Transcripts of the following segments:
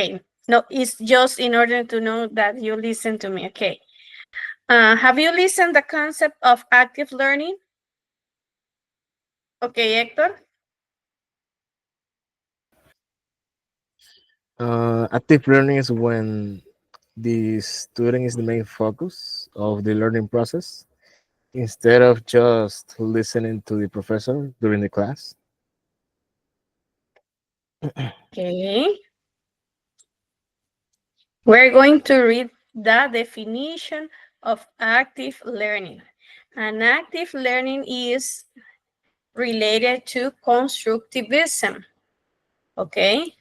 Okay, no, it's just in order to know that you listen to me. Okay. Have you listened the concept of active learning? Okay, Hector. Active learning is when the student is the main focus of the learning process instead of just listening to the professor during the class. Okay. We're going to read the definition of active learning. And active learning is related to constructivism. Okay.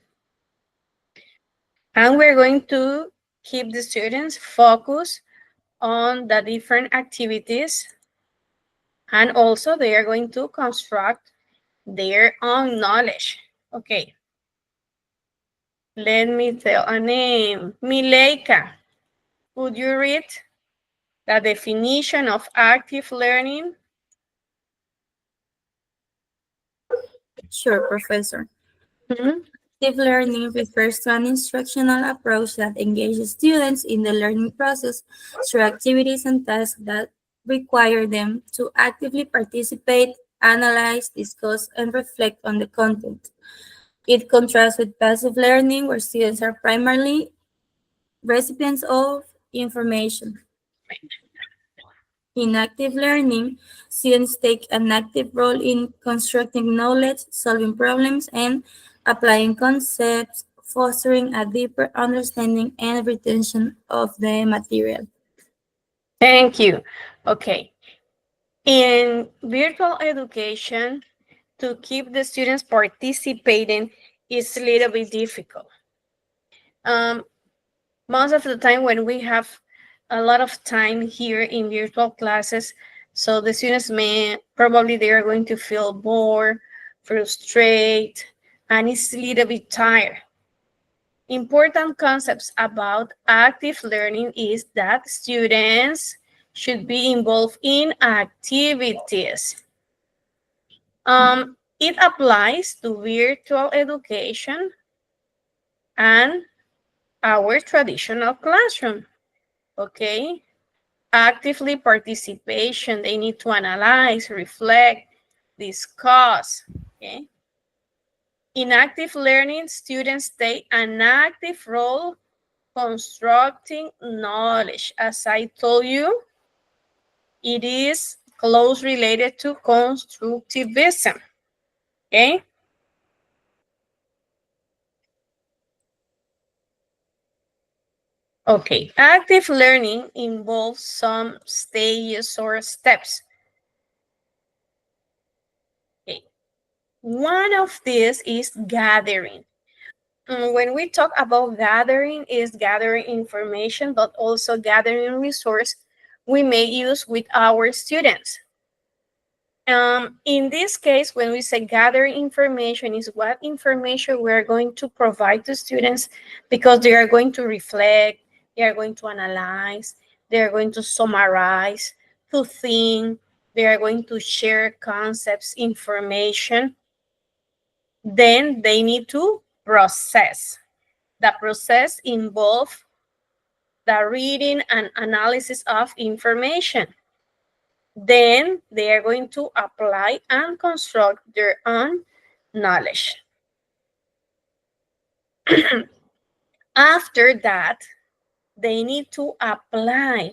And we're going to keep the students focused on the different activities, and also they are going to construct their own knowledge. Okay, let me tell a name. Mileika, would you read the definition of active learning? Sure, Professor. Mhm. Active learning refers to an instructional approach that engages students in the learning process through activities and tasks that require them to actively participate, analyze, discuss, and reflect on the content. It contrasts with passive learning, where students are primarily recipients of information. In active learning, students take an active role in constructing knowledge, solving problems, and applying concepts, fostering a deeper understanding and retention of the material. Thank you. Okay, in virtual education, to keep the students participating is a little bit difficult. Um, Most of the time when we have a lot of time here in virtual classes, so the students may probably they are going to feel bored, frustrated, and it's a little bit tired. Important concepts about active learning is that students should be involved in activities. It applies to virtual education and our traditional classroom. Okay, actively participation, they need to analyze, reflect, discuss. Okay, in active learning, students take an active role constructing knowledge. As I told you, it is close related to constructivism. Okay, okay, active learning involves some stages or steps. Okay, one of these is gathering. When we talk about gathering, is gathering information, but also gathering resource we may use with our students. In this case, when we say gathering information, is what information we're going to provide to students, because they are going to reflect, they are going to analyze, they are going to summarize, to think, they are going to share concepts, information. Then they need to process. The process involves the reading and analysis of information. Then they are going to apply and construct their own knowledge. After that, they need to apply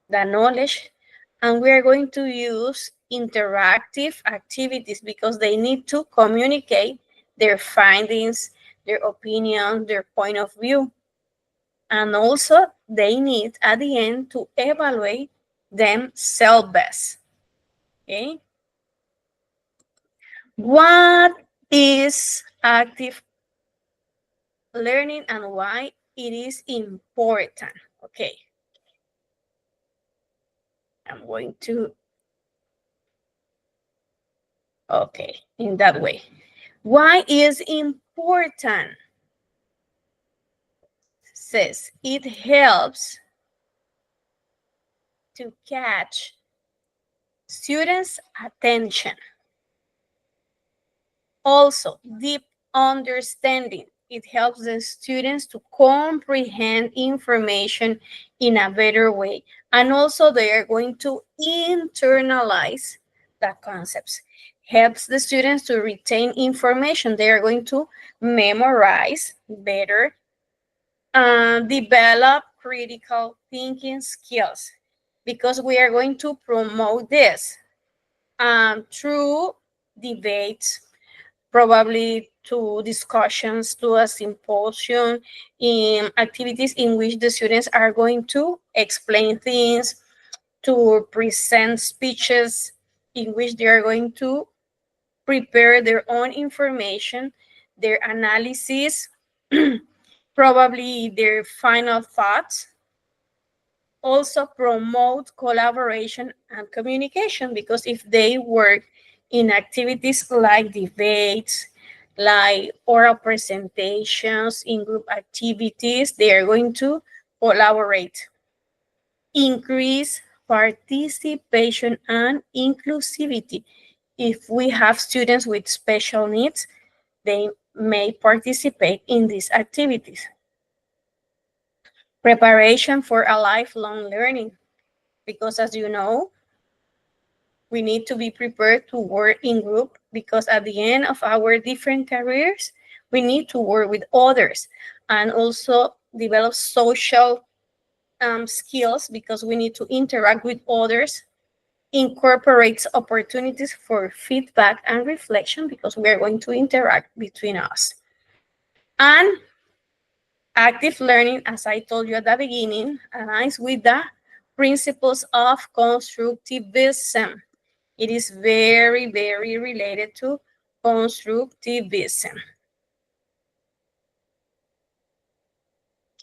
the knowledge, and we are going to use interactive activities because they need to communicate their findings, their opinion, their point of view. And also, they need at the end to evaluate themselves. Okay. What is active learning and why it is important? Okay. I'm going to, okay, in that way. Why is important? Says it helps to catch students' attention. Also, deep understanding. It helps the students to comprehend information in a better way. And also they are going to internalize the concepts. Helps the students to retain information. They are going to memorize better and develop critical thinking skills because we are going to promote this through debates, probably to discussions, to a symposium, in activities in which the students are going to explain things, to present speeches in which they are going to prepare their own information, their analysis, probably their final thoughts. Also promote collaboration and communication, because if they work in activities like debates, like oral presentations, in group activities, they are going to collaborate. Increase participation and inclusivity. If we have students with special needs, they may participate in these activities. Preparation for a lifelong learning, because as you know, we need to be prepared to work in group, because at the end of our different careers, we need to work with others and also develop social skills, because we need to interact with others. Incorporates opportunities for feedback and reflection, because we are going to interact between us. And active learning, as I told you at the beginning, aligns with the principles of constructivism. It is very, very related to constructivism.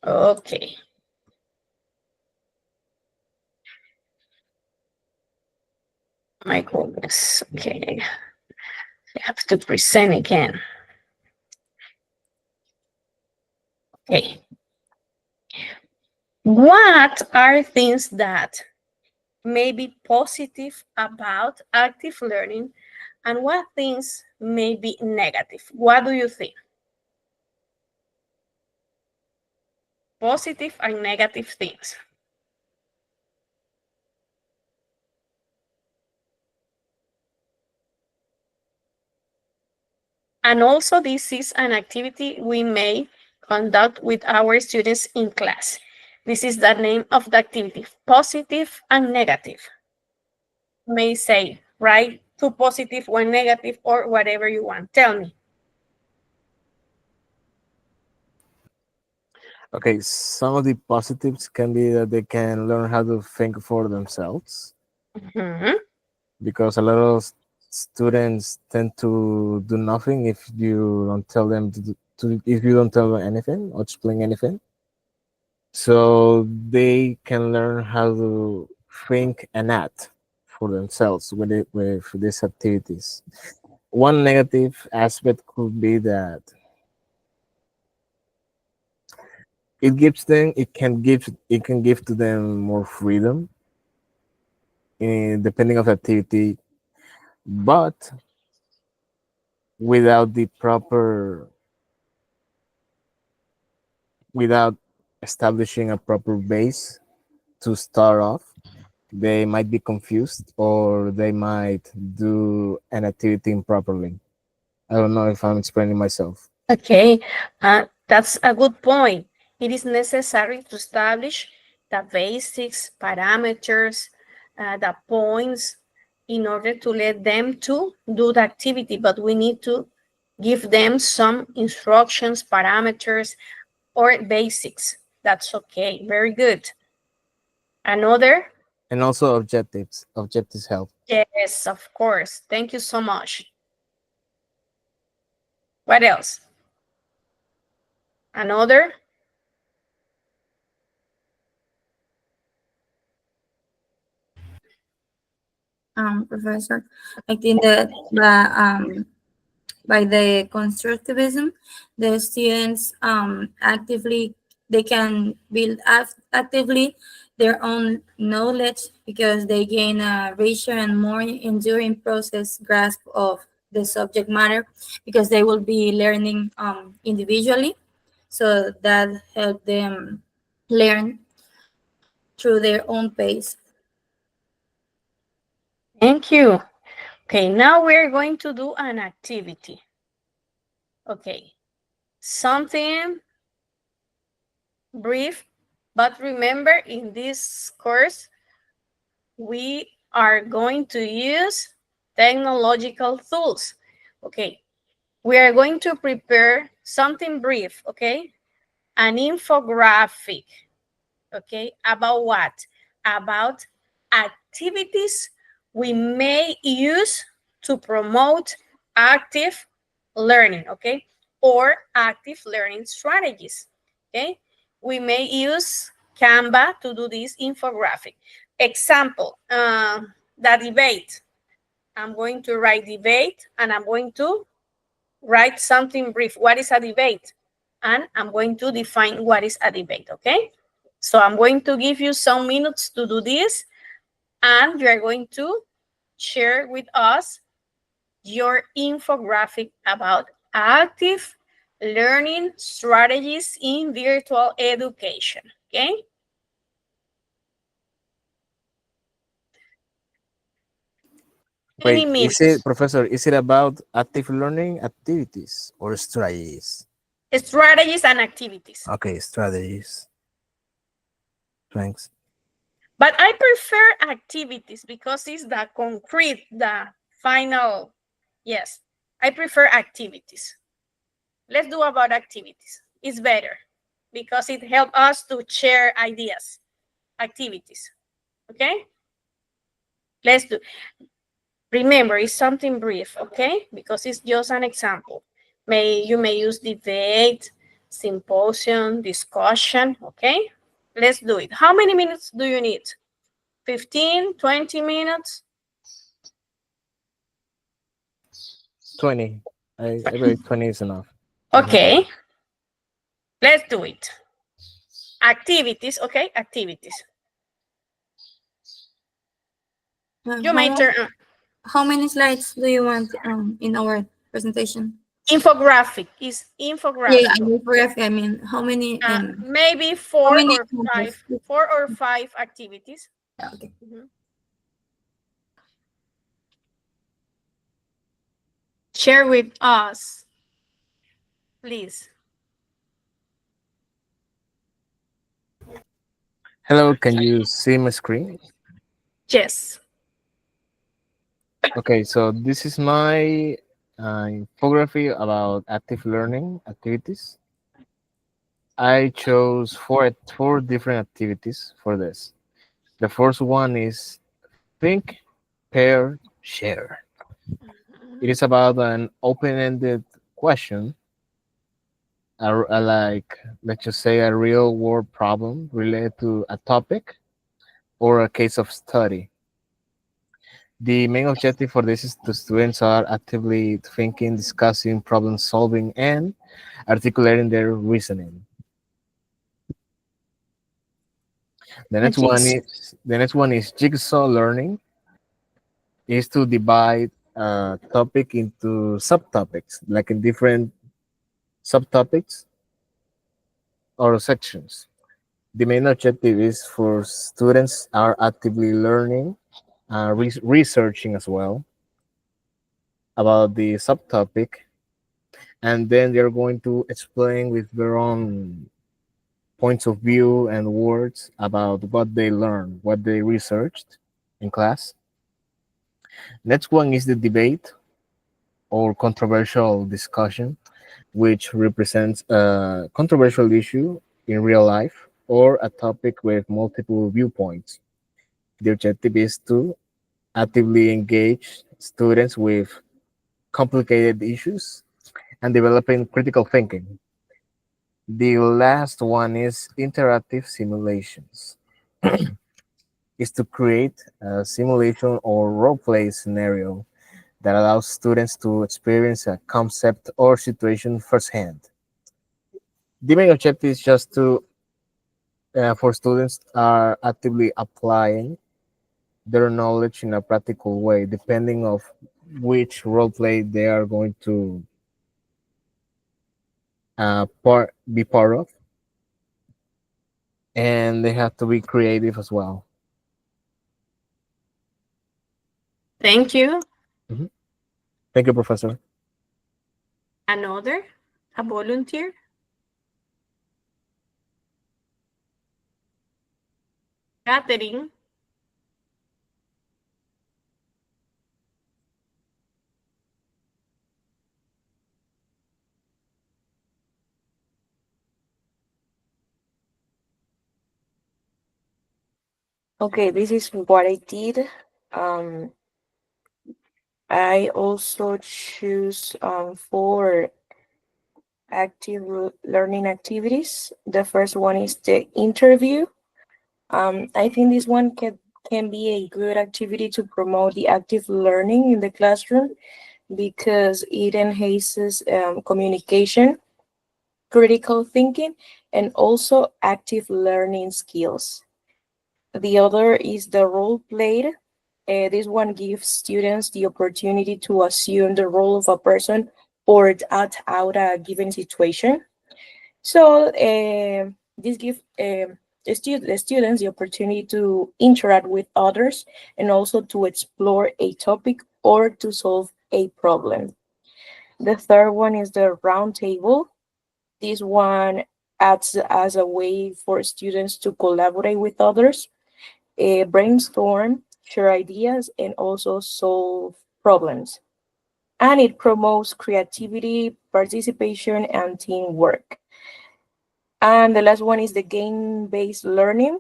Okay. My goodness. Okay. I have to present again. Okay. What are things that may be positive about active learning, and what things may be negative? What do you think? Positive and negative things. And also, this is an activity we may conduct with our students in class. This is the name of the activity, positive and negative. You may say, right? Two positive, one negative, or whatever you want. Tell me. Okay, some of the positives can be that they can learn how to think for themselves, Mhm. because a lot of students tend to do nothing if you don't tell them if you don't tell them anything or explain anything. So they can learn how to think and act for themselves with these activities. One negative aspect could be that it can give to them more freedom, depending of activity, but without the proper without establishing a proper base to start off, they might be confused or they might do an activity improperly. I don't know if I'm explaining myself. Okay, that's a good point. It is necessary to establish the basics, parameters, the points in order to let them to do the activity, but we need to give them some instructions, parameters, or basics. That's okay, very good. Another? And also objectives help. Yes, of course. Thank you so much. What else? Another? Professor, I think that by the constructivism, the students actively they can build actively their own knowledge because they gain a richer and more enduring process grasp of the subject matter, because they will be learning individually, so that help them learn through their own pace. Thank you. Okay, now we're going to do an activity. Okay, something brief, but remember in this course, we are going to use technological tools. Okay, we are going to prepare something brief, okay? An infographic, okay? About what? About activities we may use to promote active learning, okay? Or active learning strategies, okay? We may use Canva to do this infographic. Example, the debate. I'm going to write debate and I'm going to write something brief. What is a debate? And I'm going to define what is a debate, okay? So I'm going to give you some minutes to do this, and you are going to share with us your infographic about active learning strategies in virtual education, okay? Any Wait, is it, minutes. Professor, is it about active learning activities or strategies? Strategies and activities. Okay, strategies. Thanks. But I prefer activities because it's the concrete, the final. Yes, I prefer activities. Let's do about activities. It's better because it helps us to share ideas. Activities. Okay? Let's do. Remember, it's something brief, okay? Because it's just an example. You may use debate, symposium, discussion, okay? Let's do it. How many minutes do you need? 15, 20 minutes? 20. I believe 20 is enough. Okay, let's do it. Activities, okay? Activities. You may turn How many slides do you want in our presentation? infographic is Yeah, infographic. I mean, how many Maybe how four many or examples? five, 4 or 5 activities. Yeah, okay. Mhm. Share with us, please. Hello, can you see my screen? Yes. Okay, so this is my infography about active learning activities. I chose four different activities for this. The first one is think, pair, share. It is about an open-ended question, like let's just say a real-world problem related to a topic or a case of study. The main objective for this is the students are actively thinking, discussing, problem solving, and articulating their reasoning. Yes. The next one is jigsaw learning. Is to divide a topic into subtopics, like in different subtopics or sections. The main objective is for students are actively learning, researching as well about the subtopic, and then they're going to explain with their own points of view and words about what they learned, what they researched in class. Next one is the debate or controversial discussion, which represents a controversial issue in real life or a topic with multiple viewpoints. The objective is to actively engage students with complicated issues and developing critical thinking. The last one is interactive simulations. Is to create a simulation or role play scenario that allows students to experience a concept or situation firsthand. The main objective is just to for students are actively applying their knowledge in a practical way, depending of which role play they are going to be part of, and they have to be creative as well. Thank you. Mhm. Thank you, Professor. Another? A volunteer? Catherine? Okay, this is what I did. Um, I also choose four active learning activities. The first one is the interview. I think this one can be a good activity to promote the active learning in the classroom because it enhances communication, critical thinking, and also active learning skills. The other is the role played. This one gives students the opportunity to assume the role of a person or act out a given situation. So this gives the students the opportunity to interact with others and also to explore a topic or to solve a problem. The third one is the round table. This one acts as a way for students to collaborate with others, brainstorm, share ideas, and also solve problems. And it promotes creativity, participation, and teamwork. And the last one is the game-based learning.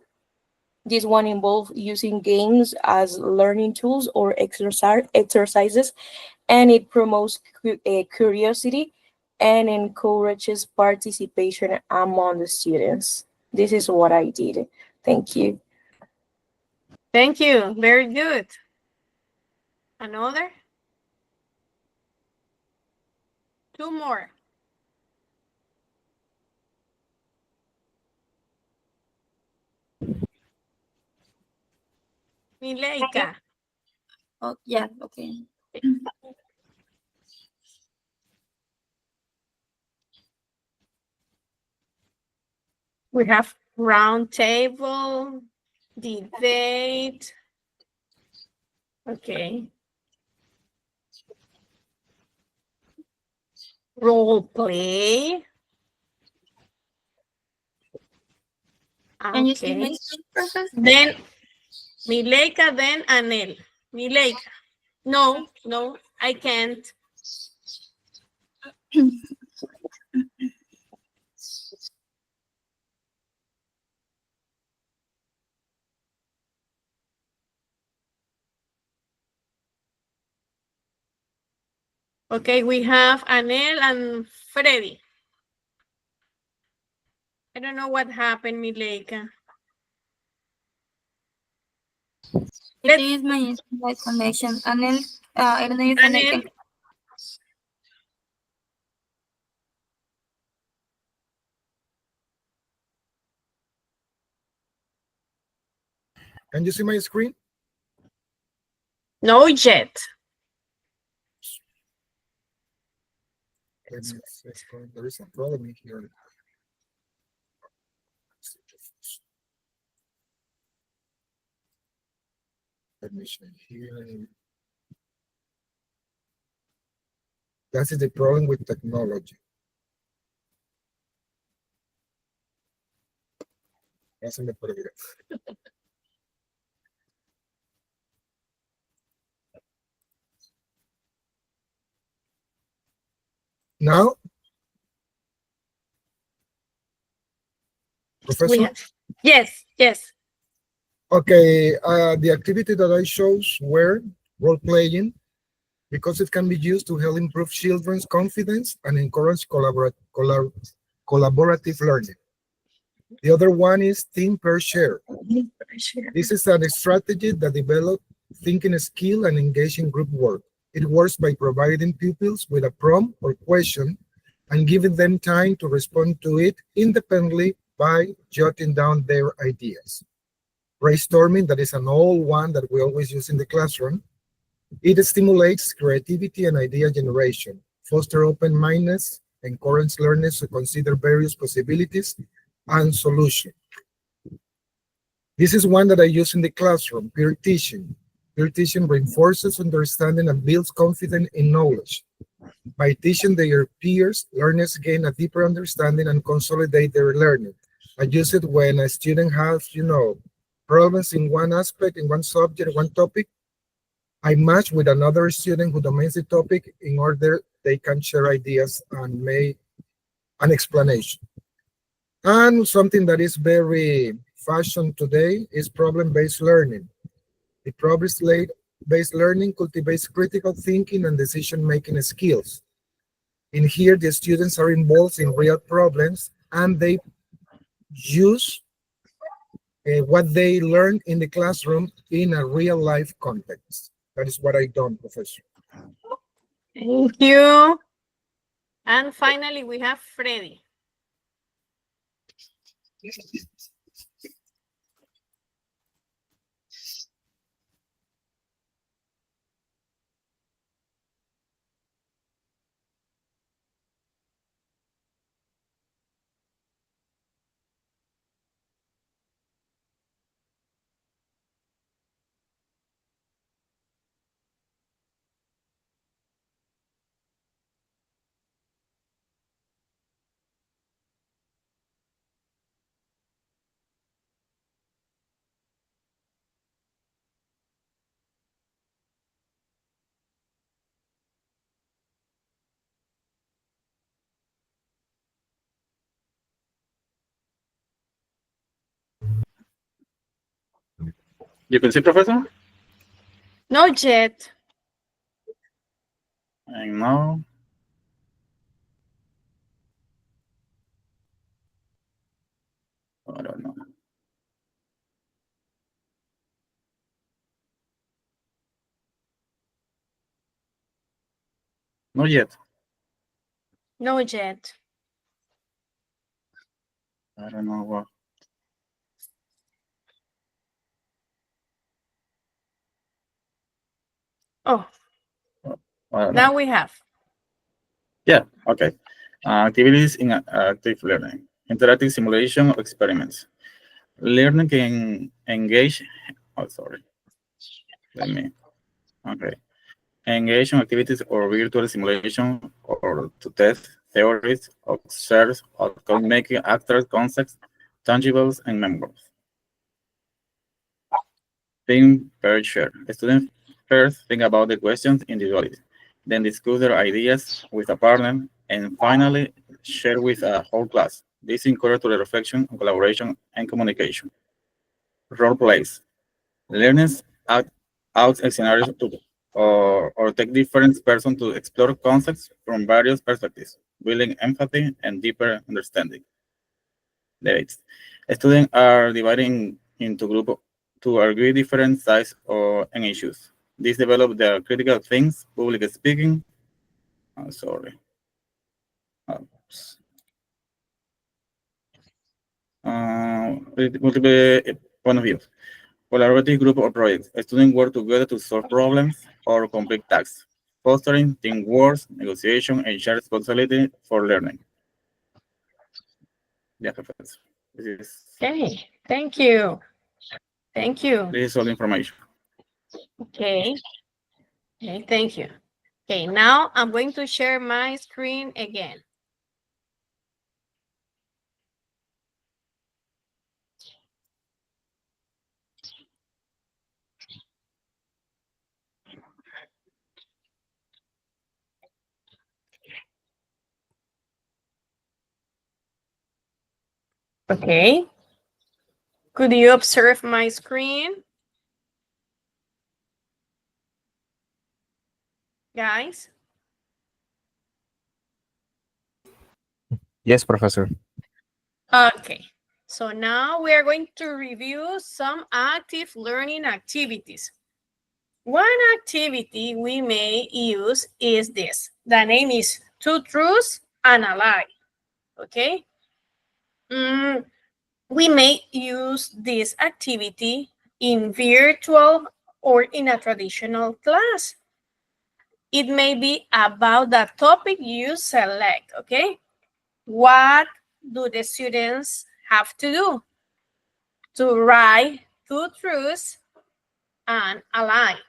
This one involves using games as learning tools or exercises, and it promotes curiosity and encourages participation among the students. This is what I did. Thank you. Thank you. Very good. Another? Two more. Mileika. Oh, yeah, okay. We have round table, debate. Okay. Role play. Can you see my Okay. screen, Professor? Then Mileika, then Anel. Mileika. No, no, I can't. Okay, we have Anel and Freddy. I don't know what happened, Mileika. I think it's my internet connection. Anel, I don't know if Anel Anel, can. Can you see my screen? no yet. There is a problem here. Let me check here. That is the problem with technology. Ya se me perdió. Now, Professor? Yes, yes. Okay, the activity that I chose were role playing because it can be used to help improve children's confidence and encourage collaborative learning. The other one is think per share. This is a strategy that develops thinking skill and engaging group work. It works by providing pupils with a prompt or question and giving them time to respond to it independently by jotting down their ideas. Brainstorming, that is an old one that we always use in the classroom. It stimulates creativity and idea generation, foster open-mindedness, encourage learners to consider various possibilities and solutions. This is one that I use in the classroom, peer teaching. Peer teaching reinforces understanding and builds confidence in knowledge. By teaching their peers, learners gain a deeper understanding and consolidate their learning. I use it when a student has, problems in one aspect, in one subject, one topic. I match with another student who domains the topic in order they can share ideas and make an explanation. And something that is very fashion today is problem-based learning. The problem-based learning cultivates critical thinking and decision-making skills. In here, the students are involved in real problems and they use what they learned in the classroom in a real-life context. That is what I done, Professor. Thank you. And finally, we have Freddy. You can see, Professor? Not yet. And now, I don't know. Not yet. Not yet. I don't know what. Oh, I don't now know. we have. Yeah, okay. Activities in active learning. Interactive simulation of experiments. Learning can engage. Oh, sorry. Let me. Okay. Engage in activities or virtual simulation or to test theories, observe, outcome making abstract concepts, tangibles, and memories. Think per share. Students first think about the questions individually, then discuss their ideas with a partner, and finally share with a whole class. This encourages reflection, collaboration, and communication. Role plays. Learners act out scenarios or take different persons to explore concepts from various perspectives, building empathy and deeper understanding. Debates. Students are divided into groups to argue different sides or and issues. This develop the critical things, public speaking. Sorry. With multiple point of views. Collaborative group or projects. Students work together to solve problems or complete tasks, fostering teamwork, negotiation, and shared responsibility for learning. Yeah, Professor. Okay, thank you. Thank you. This is all the information. Okay. Okay, thank you. Okay, now I'm going to share my screen again. Okay. Could you observe my screen? Guys? Yes, Professor. Okay. So now we are going to review some active learning activities. One activity we may use is this. The name is Two Truths and a Lie. Okay? We may use this activity in virtual or in a traditional class. it may be about the topic you select, okay? What do the students have to do? To write 2 truths and a lie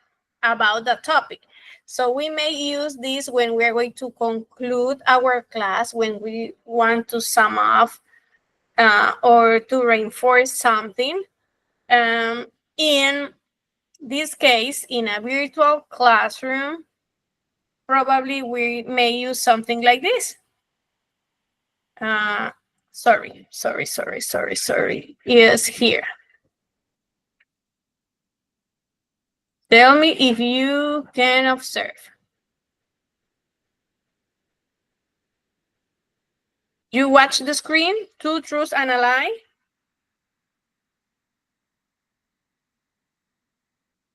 about the topic. So we may use this when we're going to conclude our class, when we want to sum up or to reinforce something. In this case, in a virtual classroom, probably we may use something like this. Sorry. Yes, here. Tell me if you can observe. You watch the screen, 2 truths and a lie.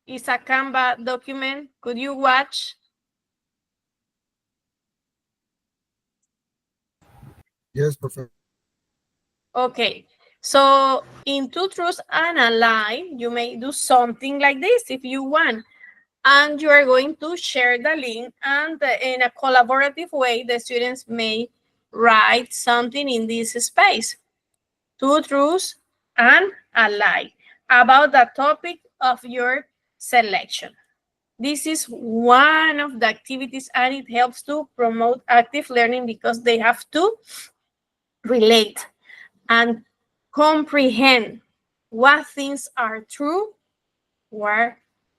It's a Canva document. Could you watch? Yes, Professor. Okay, so in 2 truths and a lie, you may do something like this if you want. And you are going to share the link, and in a collaborative way, the students may write something in this space. 2 truths and a lie about the topic of your selection. This is one of the activities, and it helps to promote active learning because they have to relate and comprehend what things are true, what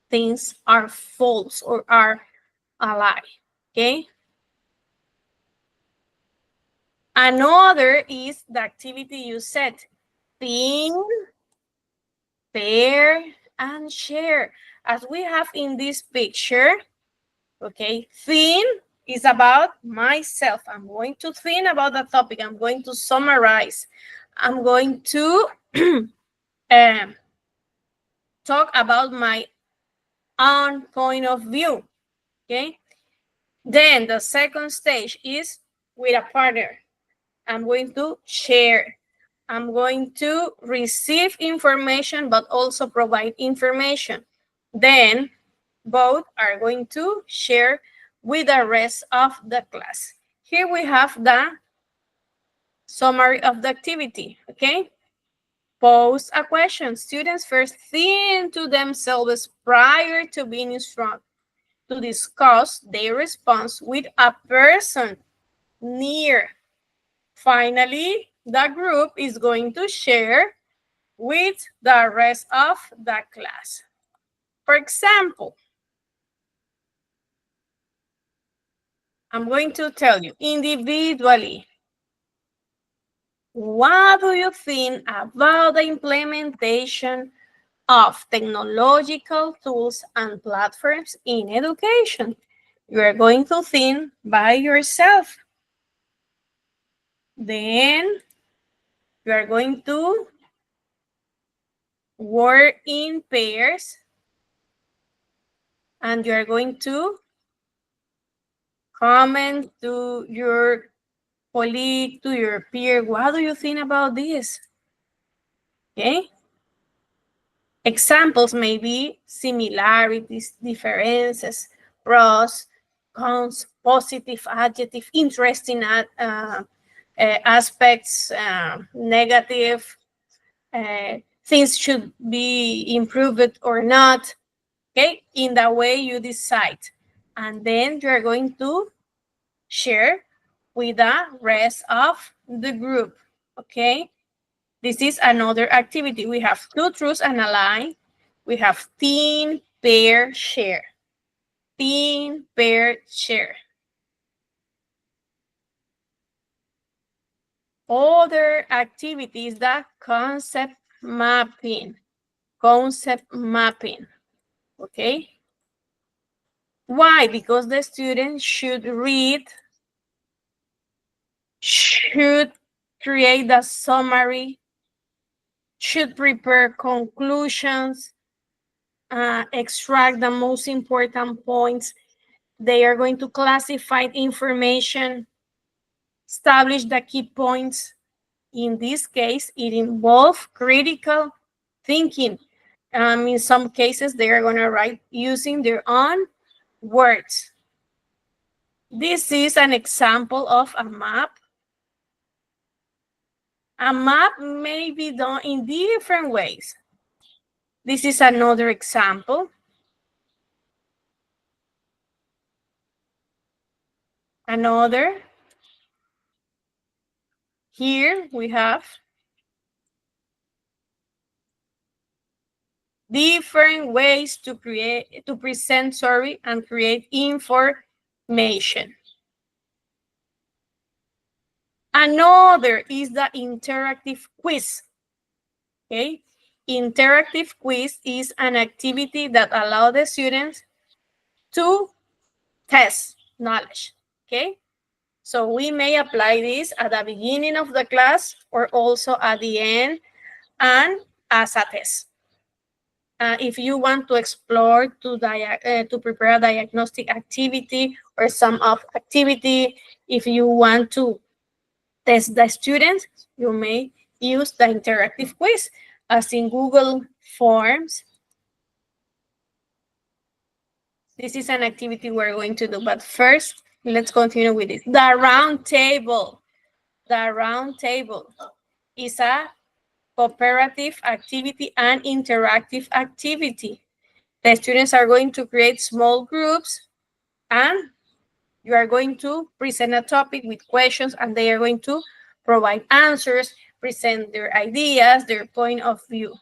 things are false or are a lie, okay? Another is the activity you said, think, pair, and share. As we have in this picture, okay, think is about myself. I'm going to think about the topic. I'm going to summarize. I'm going to talk about my own point of view, okay? Then the second stage is with a partner. I'm going to share. I'm going to receive information, but also provide information. Then both are going to share with the rest of the class. Here we have the summary of the activity, okay? Pose a question. Students first think to themselves prior to being instructed to discuss their response with a person near. Finally, the group is going to share with the rest of the class. For example, I'm going to tell you individually, what do you think about the implementation of technological tools and platforms in education? You are going to think by yourself. Then you are going to work in pairs, and you are going to comment to your colleague, to your peer, what do you think about this? Okay. Examples may be similarities, differences, pros, cons, positive, adjective, interesting aspects, negative, things should be improved or not, okay, in the way you decide. And then you're going to share with the rest of the group, okay? This is another activity. We have 2 truths and a lie. We have think, pair, share. Think, pair, share. Other activities, the concept mapping. Concept mapping, okay? Why? Because the student should read, should create the summary, should prepare conclusions, extract the most important points. They are going to classify information, establish the key points. In this case, it involves critical thinking. In some cases, they are going to write using their own words. This is an example of a map. A map may be done in different ways. This is another example. Another. Here we have different ways to present and create information. Another is the interactive quiz. Okay, interactive quiz is an activity that allows the students to test knowledge. Okay, so we may apply this at the beginning of the class or also at the end and as a test. If you want to explore to prepare a diagnostic activity or sum up activity, if you want to test the students, you may use the interactive quiz as in Google Forms. This is an activity we're going to do, but first, let's continue with it. The round table. The round table is a cooperative activity and interactive activity. The students are going to create small groups and you are going to present a topic with questions and they are going to provide answers, present their ideas, their point of view.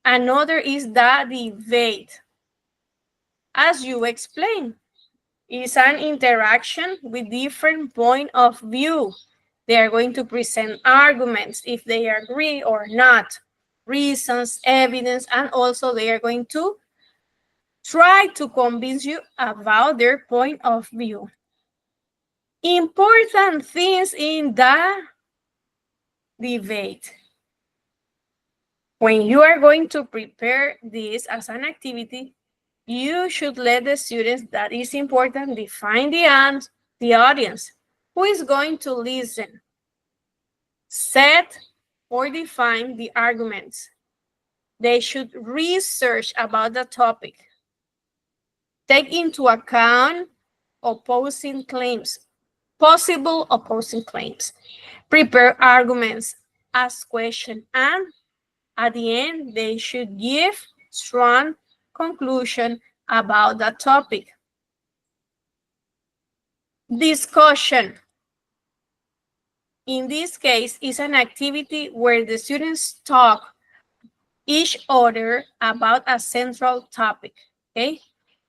Another is the debate. As you explained, it's an interaction with different point of view. They are going to present arguments if they agree or not, reasons, evidence, and also they are going to try to convince you about their point of view. Important things in the debate. When you are going to prepare this as an activity, you should let the students that is important define the audience. Who is going to listen? Set or define the arguments. They should research about the topic. Take into account opposing claims, possible opposing claims. Prepare arguments, ask questions, and at the end, they should give strong conclusion about the topic. Discussion. In this case, is an activity where the students talk each other about a central topic, okay?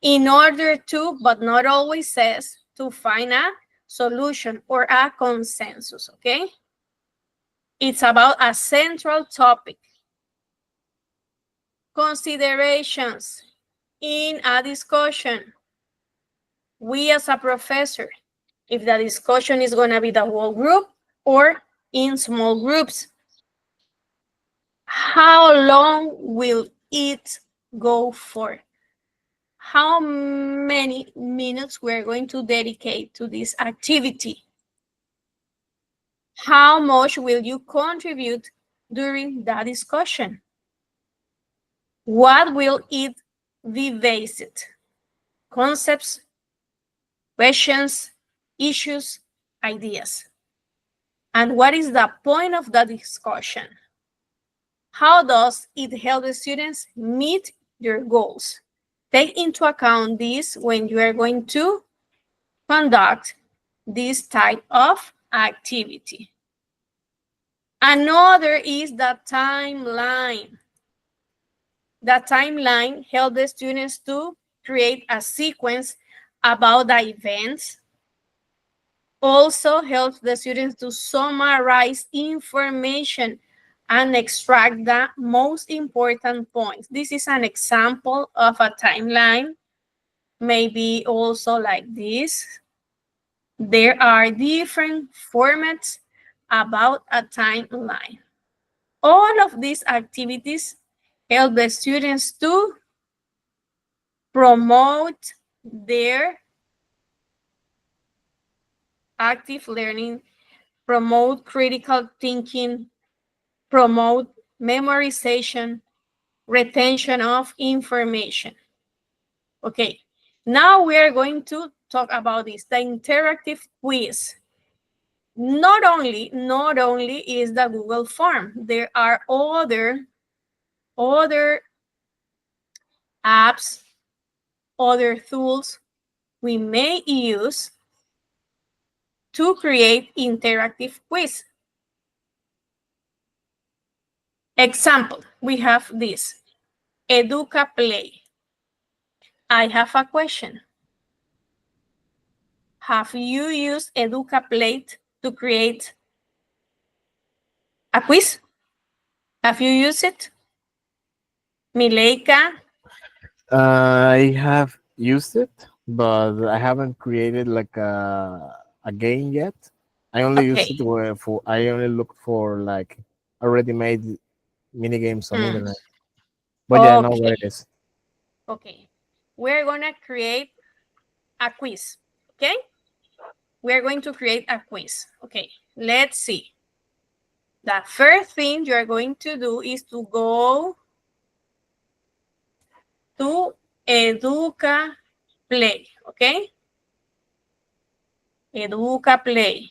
In order to, but not always says, to find a solution or a consensus, okay? It's about a central topic. Considerations in a discussion. We as a professor, if the discussion is going to be the whole group or in small groups, how long will it go for? How many minutes we're going to dedicate to this activity? How much will you contribute during that discussion? What will it be based? Concepts, questions, issues, ideas. And what is the point of the discussion? How does it help the students meet their goals? Take into account this when you are going to conduct this type of activity. Another is the timeline. The timeline helps the students to create a sequence about the events. Also helps the students to summarize information and extract the most important points. This is an example of a timeline. Maybe also like this. There are different formats about a timeline. All of these activities help the students to promote their active learning, promote critical thinking, promote memorization, retention of information. Okay, Now we are going to talk about this, the interactive quiz. Not only is the Google form, there are other apps, other tools we may use to create interactive quiz. Example, we have this, Educa Play. I have a question. Have you used Educa Play to create a quiz? Have you used it? Mileika? I have used it, but I haven't created like a game yet. I only use Okay. it for I only look for like already made mini games on internet. But yeah, I know what it Okay. is. Okay. We're gonna create a quiz. Okay? We're going to create a quiz. Okay, let's see. The first thing you're going to do is to go to Educa Play, okay? Educa Play.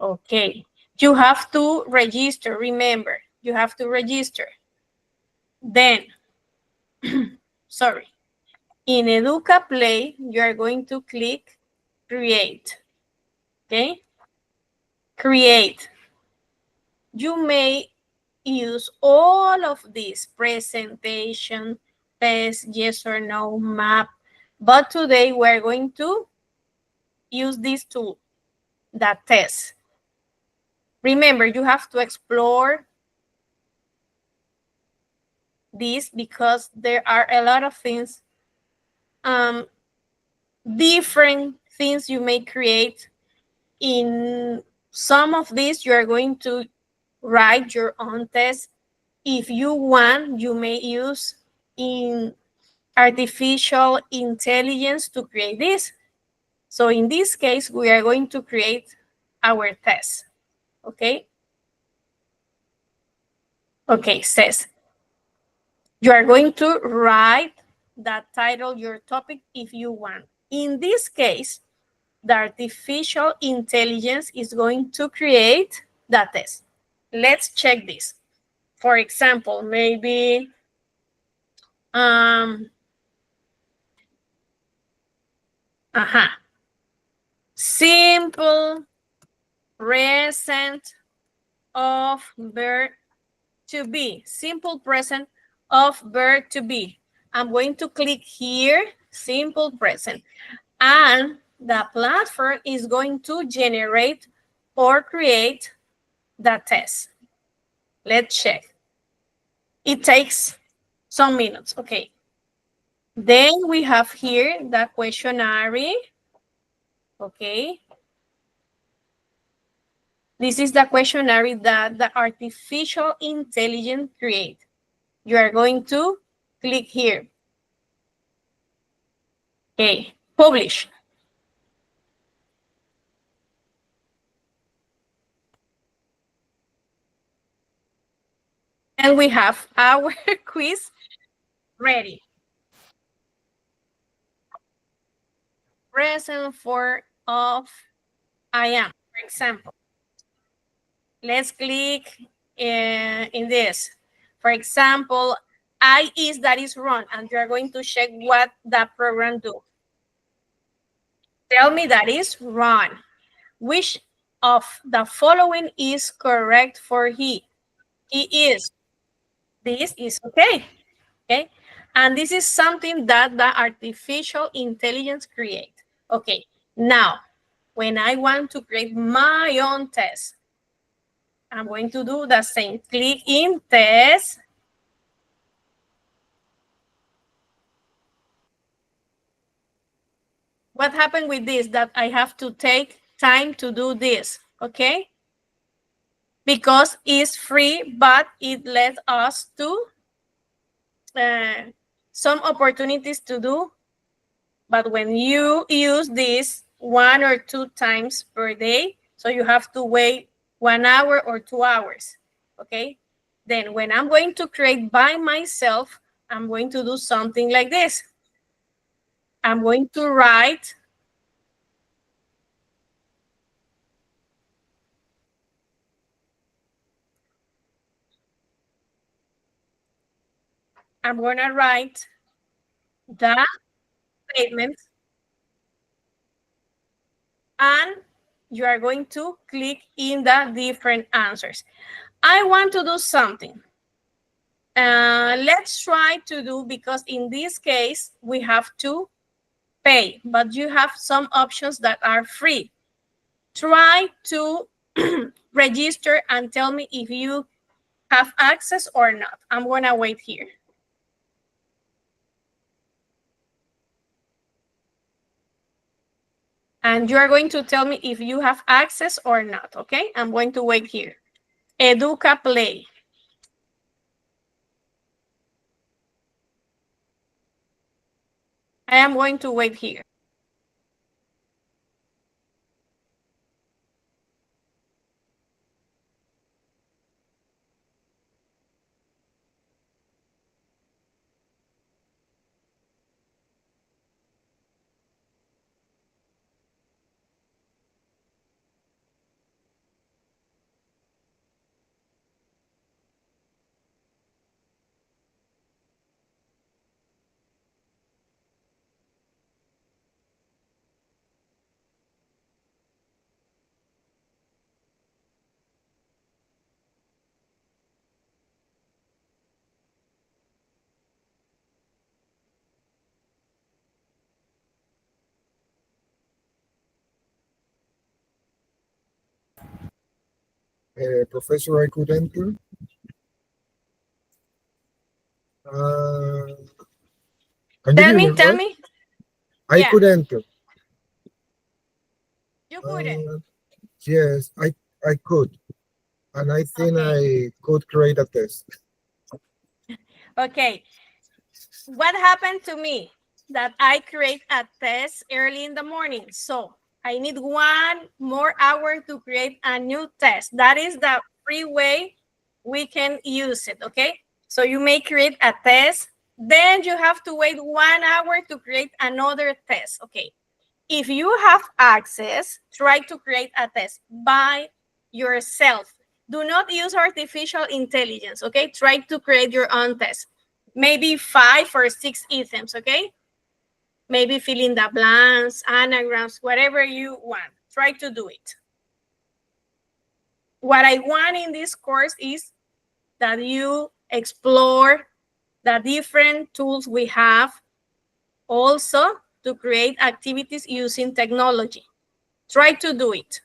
Okay, you have to register, remember, you have to register. Then, sorry, in Educa Play, you are going to click Create, okay? Create. You may use all of these, presentation, test, yes or no, map, but today we're going to use this tool, the test. Remember, you have to explore this because there are a lot of things, different things you may create. In some of these, you are going to write your own test. If you want, you may use in artificial intelligence to create this. So in this case, we are going to create our test, okay? Okay, says, you are going to write the title, your topic, if you want. In this case, the artificial intelligence is going to create the test. Let's check this. For example, maybe, simple present of verb to be. Simple present of verb to be. I'm going to click here, simple present. And the platform is going to generate or create the test. Let's check. It takes some minutes. Okay. Then we have here the questionnaire. Okay. This is the questionnaire that the artificial intelligence create. You are going to click here. Okay, publish. And we have our quiz ready. Present form of I am, for example. Let's click in this. For example, I is, that is wrong, and you are going to check what that program do. Tell me that is wrong. Which of the following is correct for he? He is. This is okay. Okay. And this is something that the artificial intelligence create. Okay. Now, when I want to create my own test, I'm going to do the same. Click in test. What happened with this? That I have to take time to do this, okay? Because it's free, but it lets us to some opportunities to do. But when you use this 1 or 2 times per day, so you have to wait 1 hour or 2 hours, okay? Then when I'm going to create by myself, I'm going to do something like this. I'm going to write I'm going to write the statement, and you are going to click in the different answers. I want to do something. Let's try to do, because in this case, we have to pay, but you have some options that are free. Try to register and tell me if you have access or not. I'm going to wait here. And you are going to tell me if you have access or not, okay? I'm going to wait here. Educa Play. I am going to wait here. Professor, I could enter. Can you hear me? Tell Right? me. I Yeah. could enter. You couldn't. Yes, I could. And I think Okay. I could create a test. Okay. What happened to me? That I create a test early in the morning. So I need 1 more hour to create a new test. That is the free way we can use it, okay? So you may create a test, then you have to wait 1 hour to create another test, okay? If you have access, try to create a test by yourself. Do not use artificial intelligence, okay? Try to create your own test. Maybe 5 or 6 items, okay? Maybe fill in the blanks, anagrams, whatever you want. Try to do it. What I want in this course is that you explore the different tools we have, also to create activities using technology. Try to do it.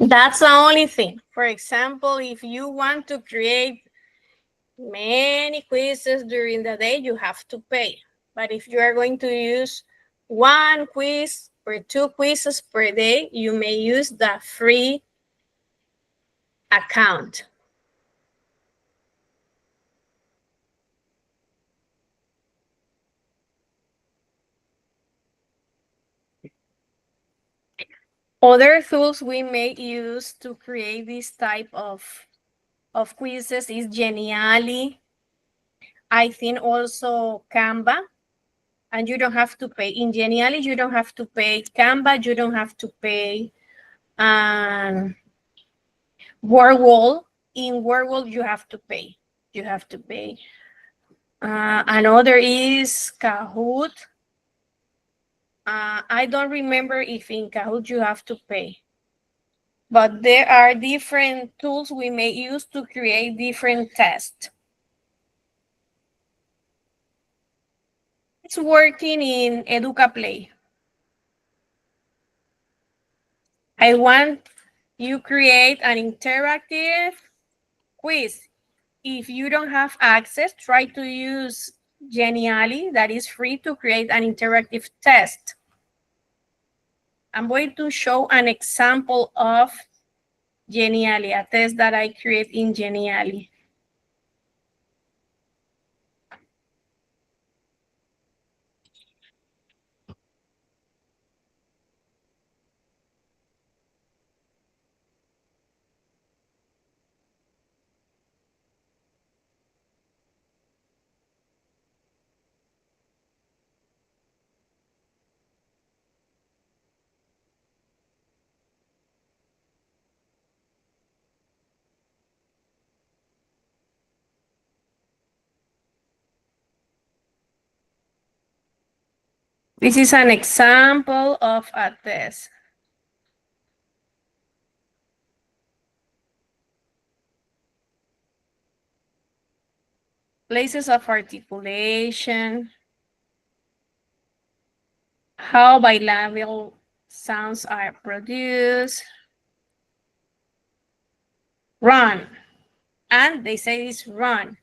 That's the only thing. For example, if you want to create many quizzes during the day, you have to pay. But if you are going to use 1 quiz or 2 quizzes per day, you may use the free account. Other tools we may use to create this type of quizzes is Geniali. I think also Canva. And you don't have to pay. In Geniali, you don't have to pay. Canva, you don't have to pay. Word wall. In word wall, you have to pay. You have to pay. Another is Kahoot. I don't remember if in Kahoot you have to pay. But there are different tools we may use to create different tests. It's working in EducaPlay. I want you create an interactive quiz. If you don't have access, try to use Genially, that is free, to create an interactive test. I'm going to show an example of Genially, a test that I create in Genially. This is an example of a test. Places of articulation, how bilabial sounds are produced, run, and they say it's run.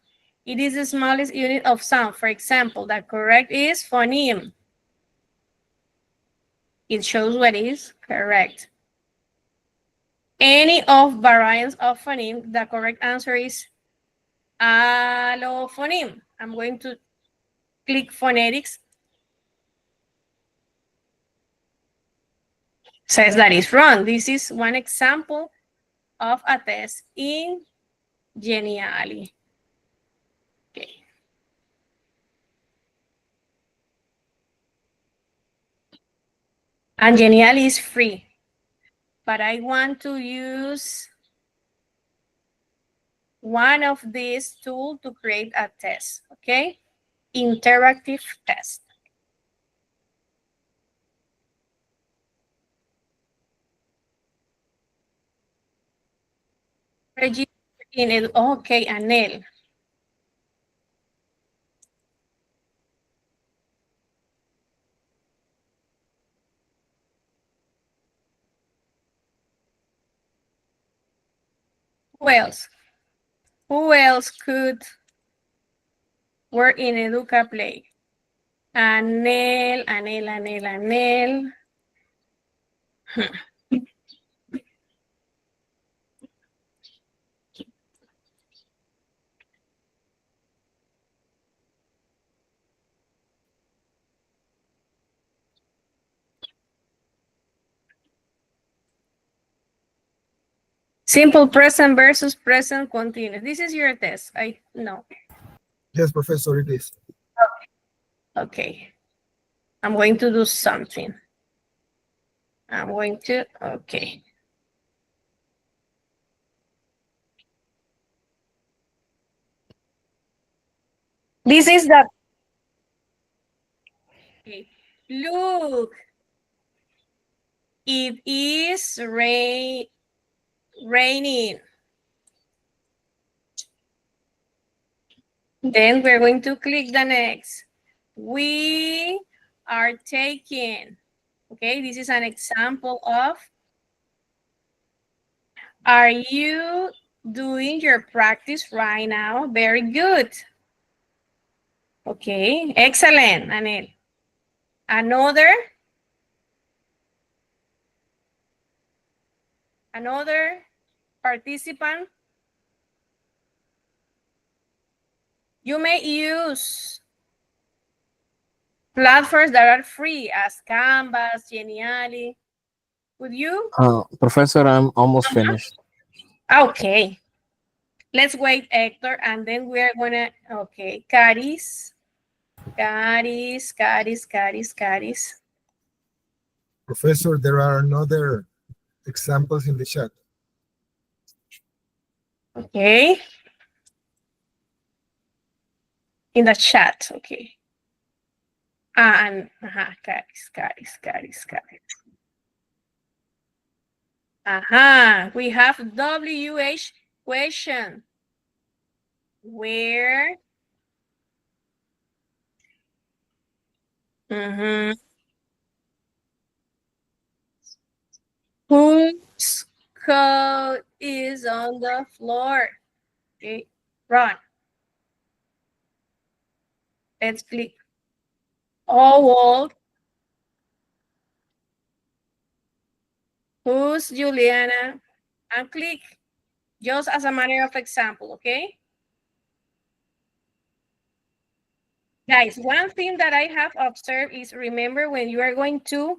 It is the smallest unit of sound. For example, the correct is phoneme. It shows what is correct. Any of variants of phoneme, the correct answer is allophoneme. I'm going to click phonetics. Says that is wrong. This is one example of a test in Genially. Okay. And Genially is free, but I want to use one of these tools to create a test, okay? Interactive test. Register in okay, Anel. Who else? Who else could work in EducaPlay? Anel. Simple present versus present continuous. This is your test. I know. Yes, Professor, it is. Okay. I'm going to do something. Okay. This is the, okay. Look, it is raining. Then we're going to click the next. We are taking, okay, this is an example of, are you doing your practice right now? Very good. Okay, excellent, Anel. Another participant. You may use platforms that are free as Canvas, Genially. Would you? Professor, I'm almost finished. Okay. Let's wait, Hector, and then we're gonna, okay, Caris. Professor, there are another examples in the chat. Okay. In the chat, okay. And Caris. We have WH question. Where? Whose coat is on the floor? Okay, run. Let's click. Wall. Who's Juliana? And click. Just as a matter of example, okay? Guys, one thing that I have observed is, remember, when you are going to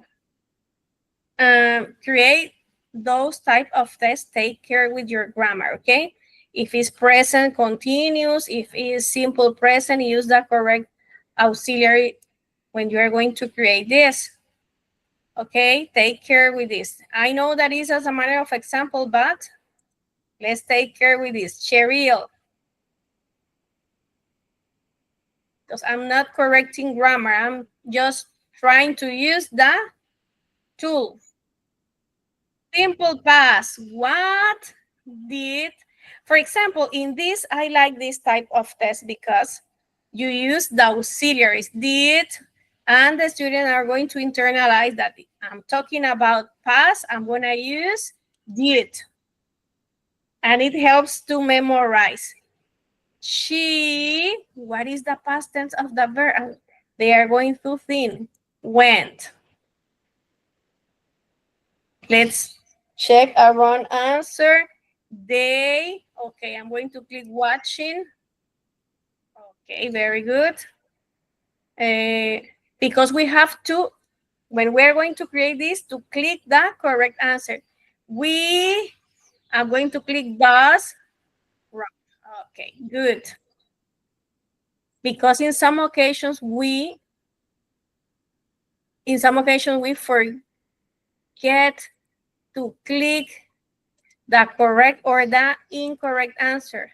create those type of tests, take care with your grammar, okay? If it's present continuous, if it's simple present, use the correct auxiliary when you are going to create this. Okay, take care with this. I know that is as a matter of example, but let's take care with this. Cheryl. Because I'm not correcting grammar. I'm just trying to use the tool. Simple past. What did, for example, in this, I like this type of test because you use the auxiliaries did, and the students are going to internalize that I'm talking about past, I'm going to use did. And it helps to memorize. She, what is the past tense of the verb? They are going to think, went. Let's check a wrong answer. They, okay, I'm going to click watching. Okay, very good. Because we have to, when we're going to create this, to click the correct answer. We are going to click does. Okay, good. Because in some occasions we forget to click the correct or the incorrect answer.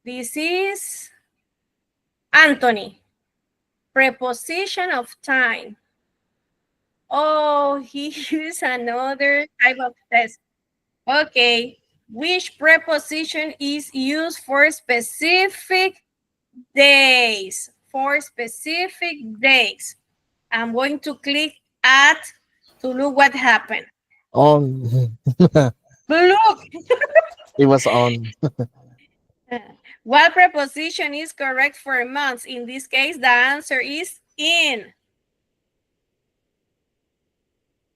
This is Anthony. Preposition of time. Oh, he used another type of test. Okay, which preposition is used for specific days? For specific days. I'm going to click at to look what happened. On. Look. It was on. What preposition is correct for months? In this case, the answer is in.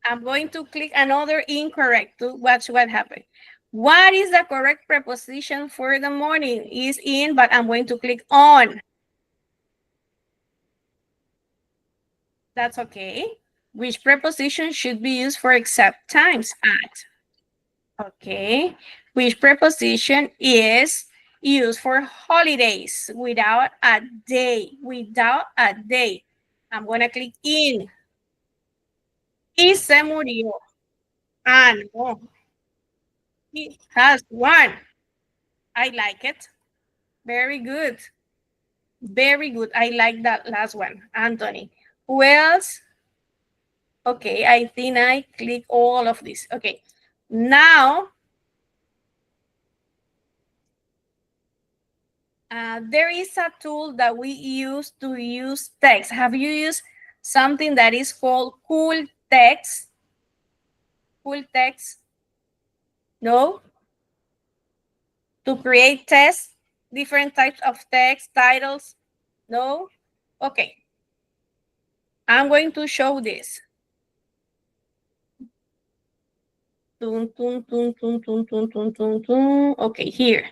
I'm going to click another incorrect to watch what happened. What is the correct preposition for the morning? Is in, but I'm going to click on. That's okay. Which preposition should be used for exact times? At. Okay. Which preposition is used for holidays without a day? Without a day. I'm going to click in. Y se murió. Ah, no. He has one. I like it. Very good. Very good. I like that last one, Anthony. Who else? Okay, I think I click all of this. Okay, now there is a tool that we use to use text. Have you used something that is called Cool Text? Cool Text? No? To create tests, different types of text, titles? No? Okay. I'm going to show this. Okay, here.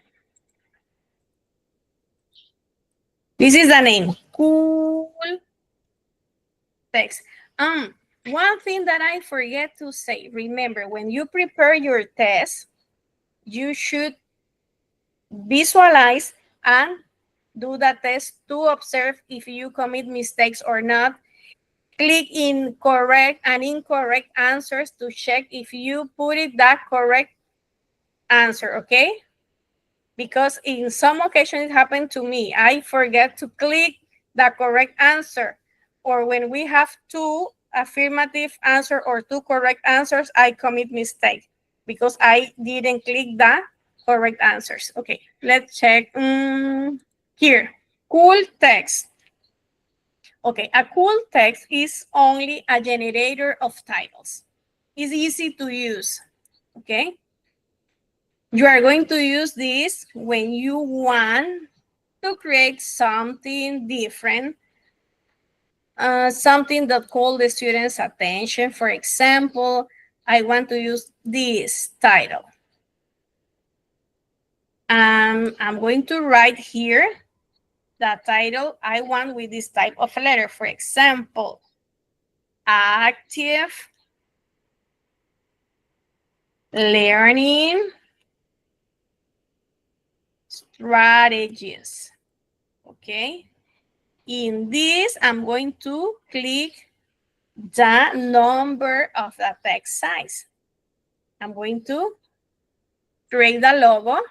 This is the name. Cool Text. One thing that I forget to say, remember, when you prepare your test, you should visualize and do the test to observe if you commit mistakes or not. Click in correct and incorrect answers to check if you put it that correct answer, okay? because in some occasions it happened to me. I forget to click the correct answer, or when we have two affirmative answer or two correct answers, I commit mistake because I didn't click the correct answers. Okay, let's check here. Cool text. Okay, a cool text is only a generator of titles. It's easy to use, okay? You are going to use this when you want to create something different, something that calls the students' attention. For example, I want to use this title. I'm going to write here the title I want with this type of letter. For example, active learning strategies. Okay. In this, I'm going to click the number of the text size. I'm going to create the logo,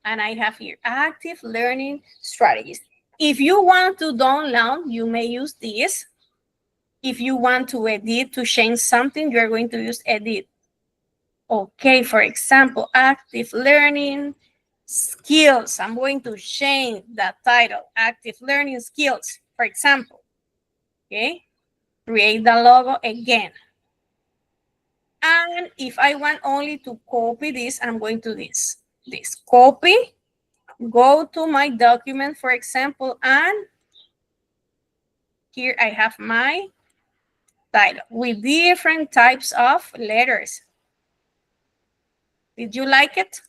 and I have here active learning strategies. If you want to download, you may use this. If you want to edit, to change something, you're going to use edit. Okay, for example, active learning skills. I'm going to change the title, active learning skills, for example. Okay, create the logo again. And if I want only to copy this, I'm going to this copy, go to my document, for example, and here I have my title with different types of letters. Did you like it?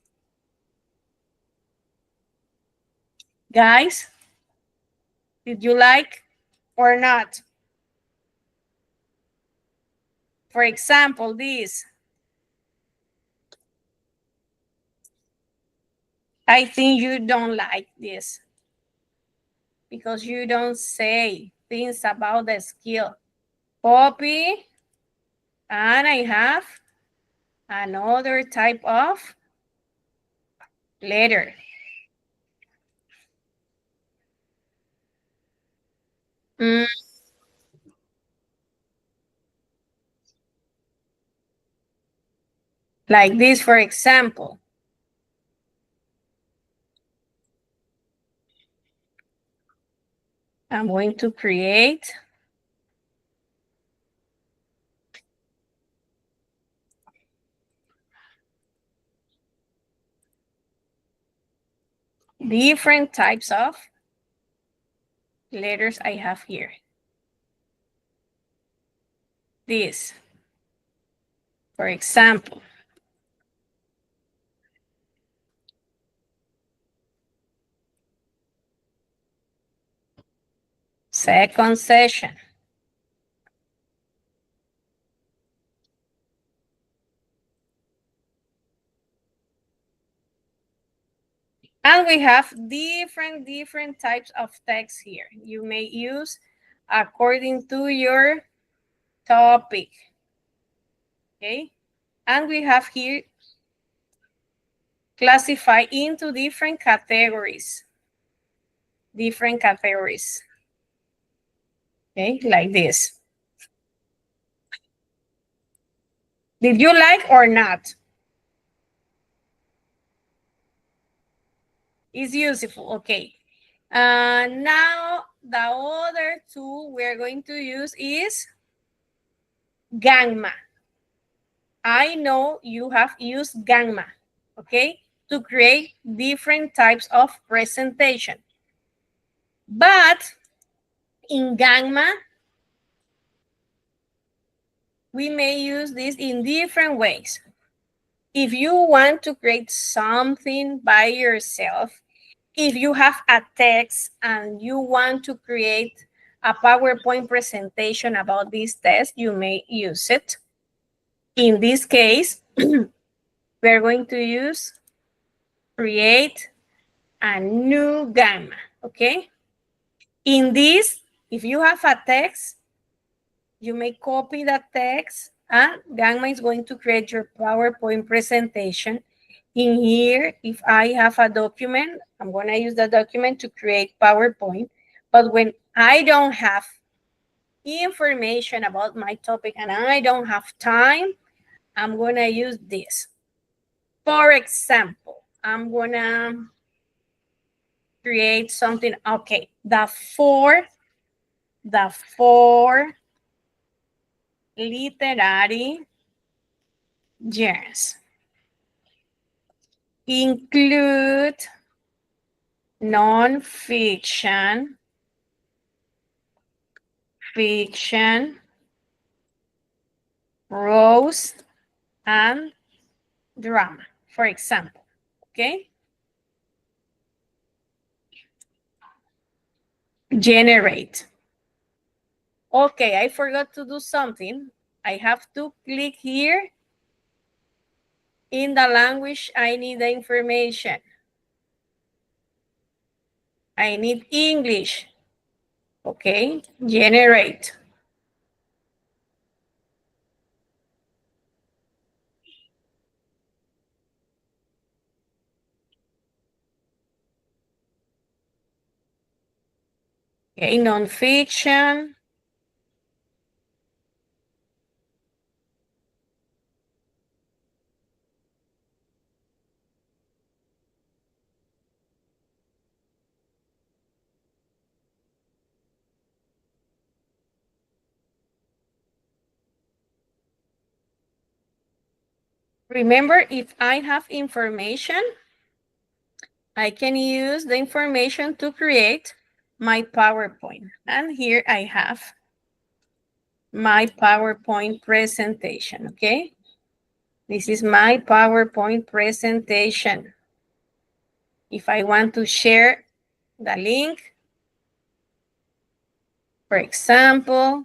Guys, did you like or not? For example, this. I think you don't like this because you don't say things about the skill. Copy, and I have another type of letter. Like this, for example. I'm going to create different types of letters I have here. This, for example. Second session. And we have different types of text here. You may use according to your topic. Okay. And we have here classified into different categories. Different categories. Okay, like this. Did you like or not? It's useful, okay. Now the other tool we're going to use is Gamma. I know you have used Gamma, okay, to create different types of presentation. But in Gamma, we may use this in different ways. If you want to create something by yourself, if you have a text and you want to create a PowerPoint presentation about this test, you may use it. In this case, we're going to use create a new Gamma, okay? In this, if you have a text, you may copy that text and Gamma is going to create your PowerPoint presentation. In here, if I have a document, I'm going to use the document to create PowerPoint. But when I don't have information about my topic and I don't have time, I'm going to use this. For example, I'm going to create something. Okay, the four literary genres include non-fiction, fiction, prose, and drama, for example, okay? Generate. Okay, I forgot to do something. I have to click here. In the language, I need the information. I need English. Okay, generate. Okay, non-fiction. Remember, if I have information, I can use the information to create my PowerPoint. And here I have my PowerPoint presentation, okay? This is my PowerPoint presentation. If I want to share the link, for example,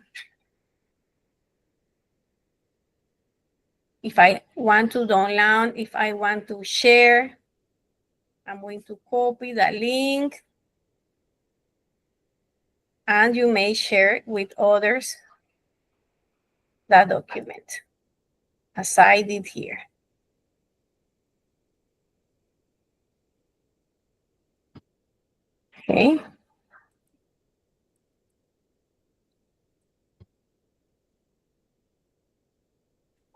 if I want to download, if I want to share, I'm going to copy the link and you may share with others the document as I did here. Okay.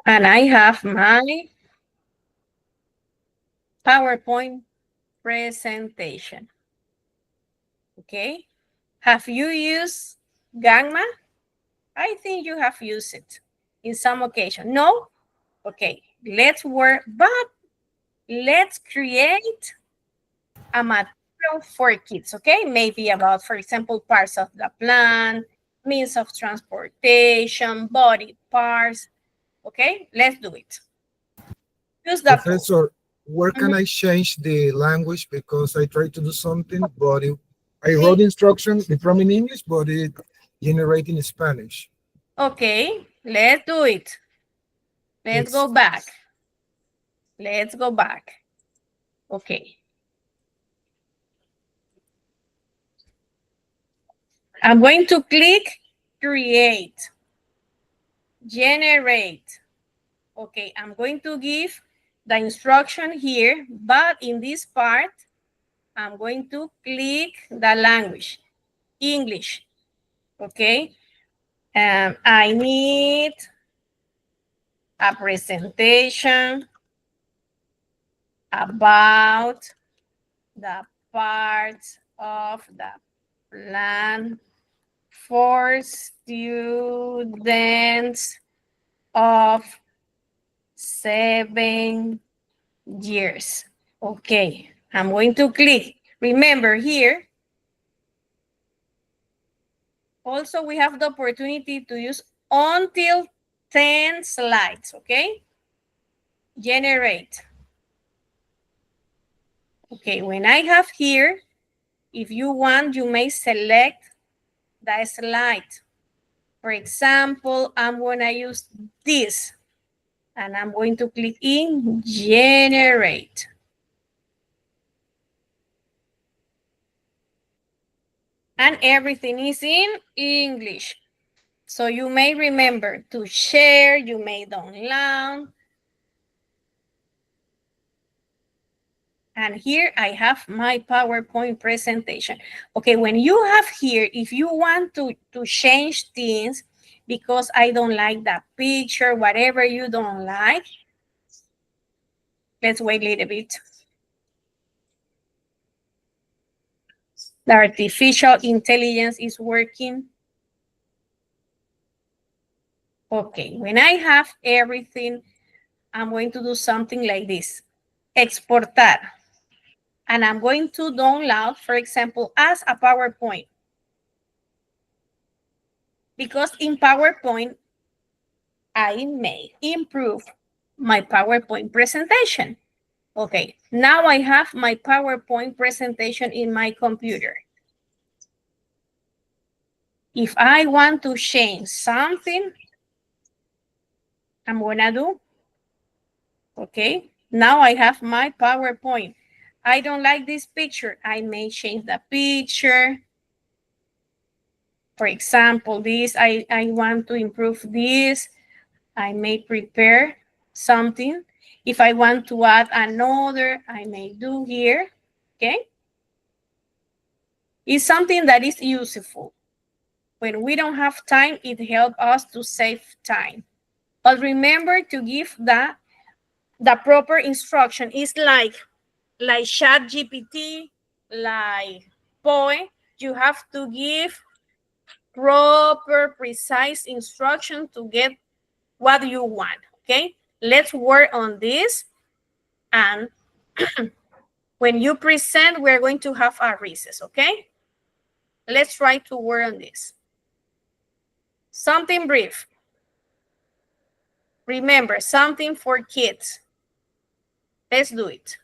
And I have my PowerPoint presentation. Okay. Have you used Gamma? I think you have used it in some occasion. No? Okay. Let's work, but let's create a material for kids, okay? Maybe about, for example, parts of the plant, means of transportation, body parts. Okay, let's do it. Use the tool. Professor, where can I change the language? Because I tried to do something, but I wrote instruction, the prompt in English, but it generated in Spanish. Okay, let's do it. Let's go back. Let's go back. Okay. I'm going to click create, generate. Okay, I'm going to give the instruction here, but in this part, I'm going to click the language, English. Okay, I need a presentation about the parts of the plan for students of 7 years. Okay, I'm going to click. Remember here, also we have the opportunity to use until 10 slides, okay? Generate. Okay, when I have here, if you want, you may select the slide. For example, I'm gonna use this and I'm going to click in generate. And everything is in English. So you may remember to share, you may download. And here I have my PowerPoint presentation. Okay, when you have here, if you want to change things because I don't like that picture, whatever you don't like, let's wait a little bit. The artificial intelligence is working. Okay, when I have everything, I'm going to do something like this. Exportar. And I'm going to download, for example, as a PowerPoint. Because in PowerPoint, I may improve my PowerPoint presentation. Okay, now I have my PowerPoint presentation in my computer. If I want to change something, I'm gonna do, okay, now I have my PowerPoint. I don't like this picture. I may change the picture. For example, this, I want to improve this. I may prepare something. If I want to add another, I may do here, okay? It's something that is useful. When we don't have time, it helps us to save time. But remember to give the proper instruction. It's like ChatGPT, like Poe. You have to give proper, precise instruction to get what you want, okay? Let's work on this. And when you present, we're going to have a recess, okay? Let's try to work on this. Something brief. Remember, something for kids. Let's do it.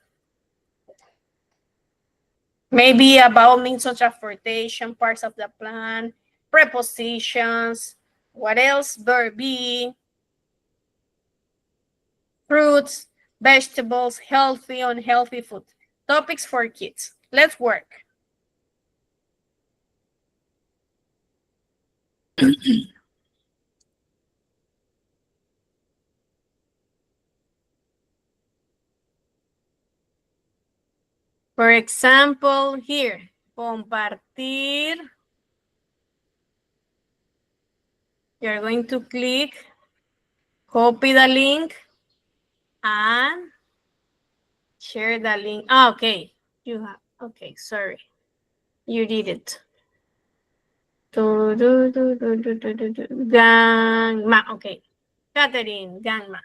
Maybe about means of transportation, parts of the plan, prepositions, what else? Verb be, fruits, vegetables, healthy, unhealthy food. Topics for kids. Let's work. For example, here, compartir. You're going to click, copy the link, and share the link. Ah, okay. You have, okay, sorry. You did it. Gangma, okay. Catherine, Gangma.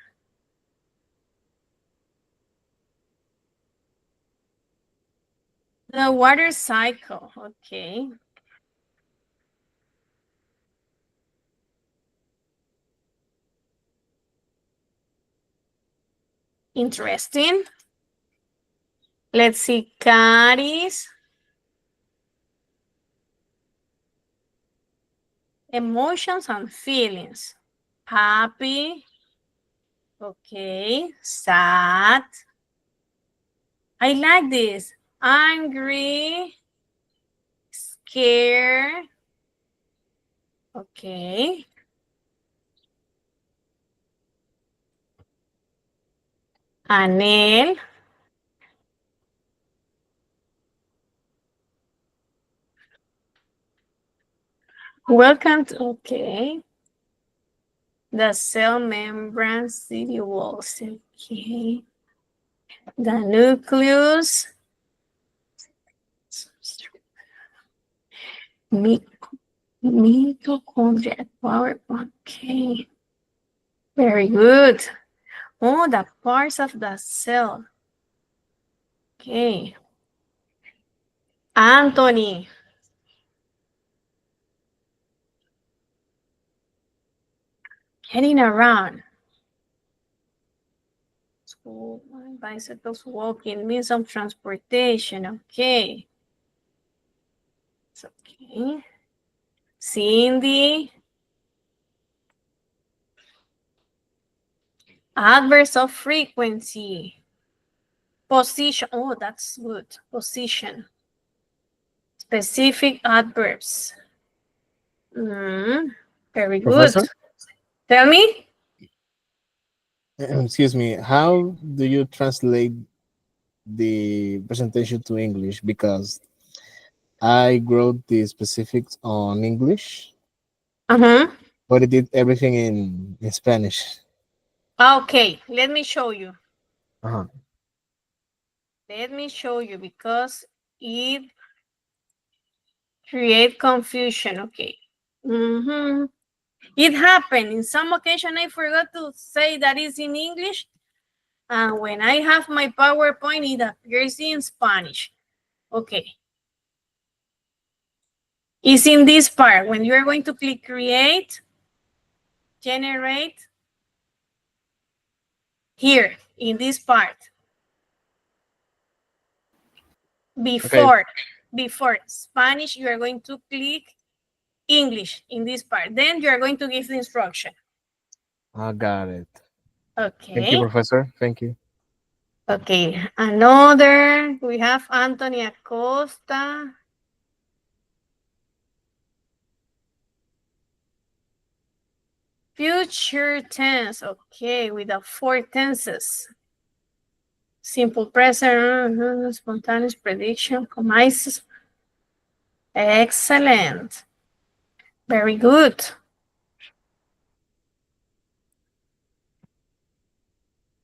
The water cycle, okay. Interesting. Let's see, Caris. Emotions and feelings. Happy. Okay. Sad. I like this. Angry. Scared. Okay. Anel. Welcome to, okay. The cell membrane city walls, okay. The nucleus. Mitochondria power, okay. Very good. Oh, the parts of the cell. Okay. Anthony. Heading around. School, bicycles, walking, means of transportation. Okay. It's okay. Cindy. Adverbs of frequency. Position. Oh, that's good. Position. Specific adverbs. Very good. Professor, Tell me. excuse me, how do you translate the presentation to English because I wrote the specifics on English, Uh-huh. but it did everything in Spanish. Okay, let me show you. Uh-huh. Let me show you because it create confusion. Okay. Mm-hmm. It happened. In some occasion, I forgot to say that it's in English. And when I have my PowerPoint, it appears in Spanish. Okay. It's in this part. When you're going to click create, generate, here, in this part. Before Spanish, you are going to click English in this part. Then you are going to give the instruction. I got it. Thank you, Okay. Professor. Thank you. Okay. Another, we have Anthony Acosta. Future tense. Okay, with the 4 tenses. Simple present, spontaneous prediction, compromises. Excellent. Very good.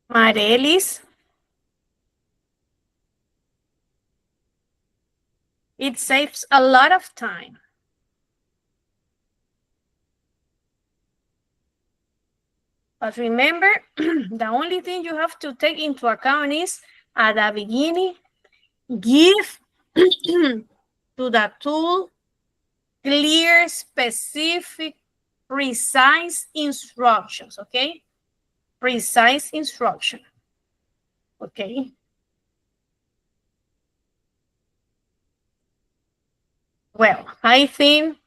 Marelis. It saves a lot of time. But remember, the only thing you have to take into account is at the beginning, give to the tool clear, specific, precise instructions, okay? Precise instruction, okay? Well, I think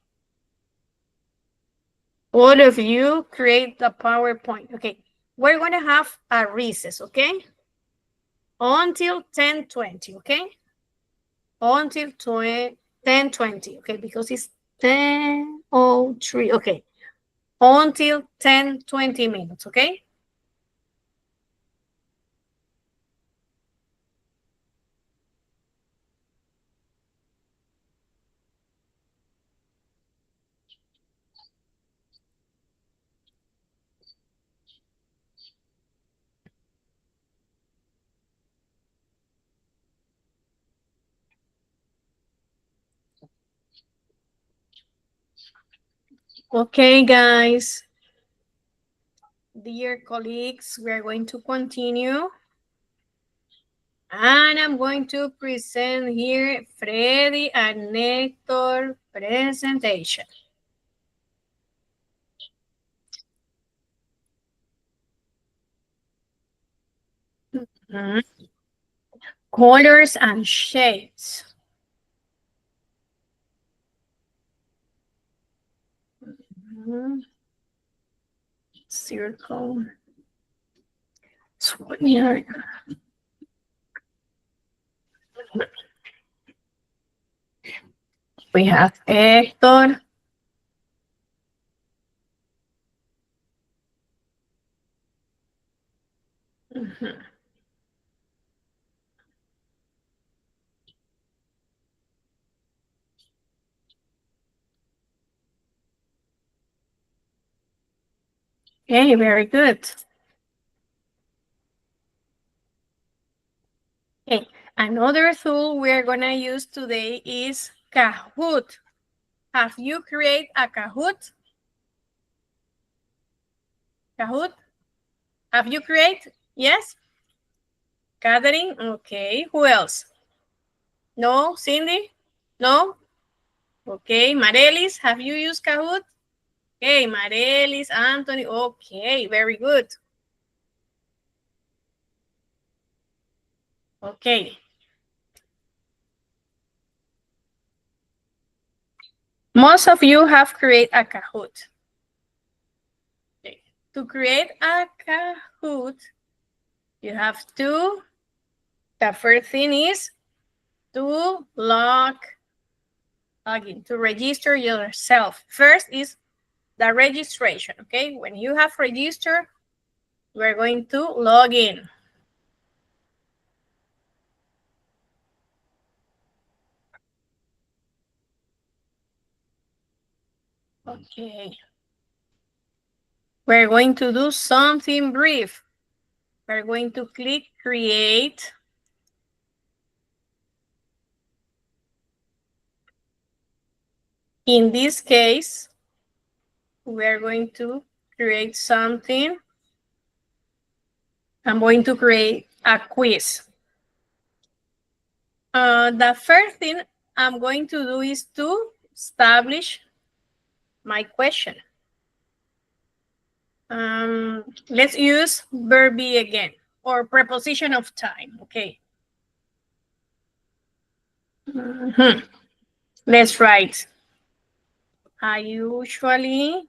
all of you create the PowerPoint. Okay, we're going to have a recess, okay? Until 10:20, okay? Until 10:20, okay? Because it's 10:03, okay? Until 10:20 minutes, okay? Okay, guys. Dear colleagues, we are going to continue. And I'm going to present here Freddy and Nector presentation. Colors and shapes. Circle. Square. We have Hector. Okay, very good. Okay, another tool we're gonna use today is Kahoot. Have you created a Kahoot? Kahoot? Have you created? Yes? Catherine? Okay, who else? No? Cindy? No? Okay, Marelis, have you used Kahoot? Okay, Marelis, Anthony, okay, very good. Okay. Most of you have created a Kahoot. Okay. To create a Kahoot, you have to, the first thing is to log in, to register yourself. First is the registration, okay? When you have registered, we're going to log in. Okay. We're going to do something brief. We're going to click create. In this case, we're going to create something. I'm going to create a quiz. The first thing I'm going to do is to establish my question. Let's use verb be again, or preposition of time, okay. Let's write. I usually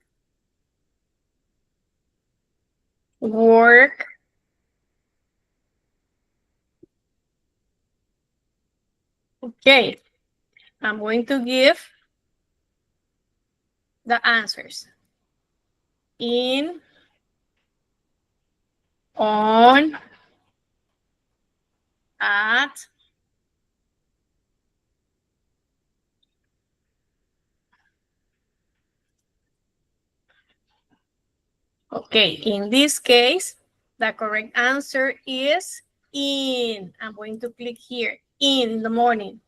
work okay. I'm going to give the answers. In, on, at, okay, in this case, the correct answer is in. I'm going to click here, in the morning.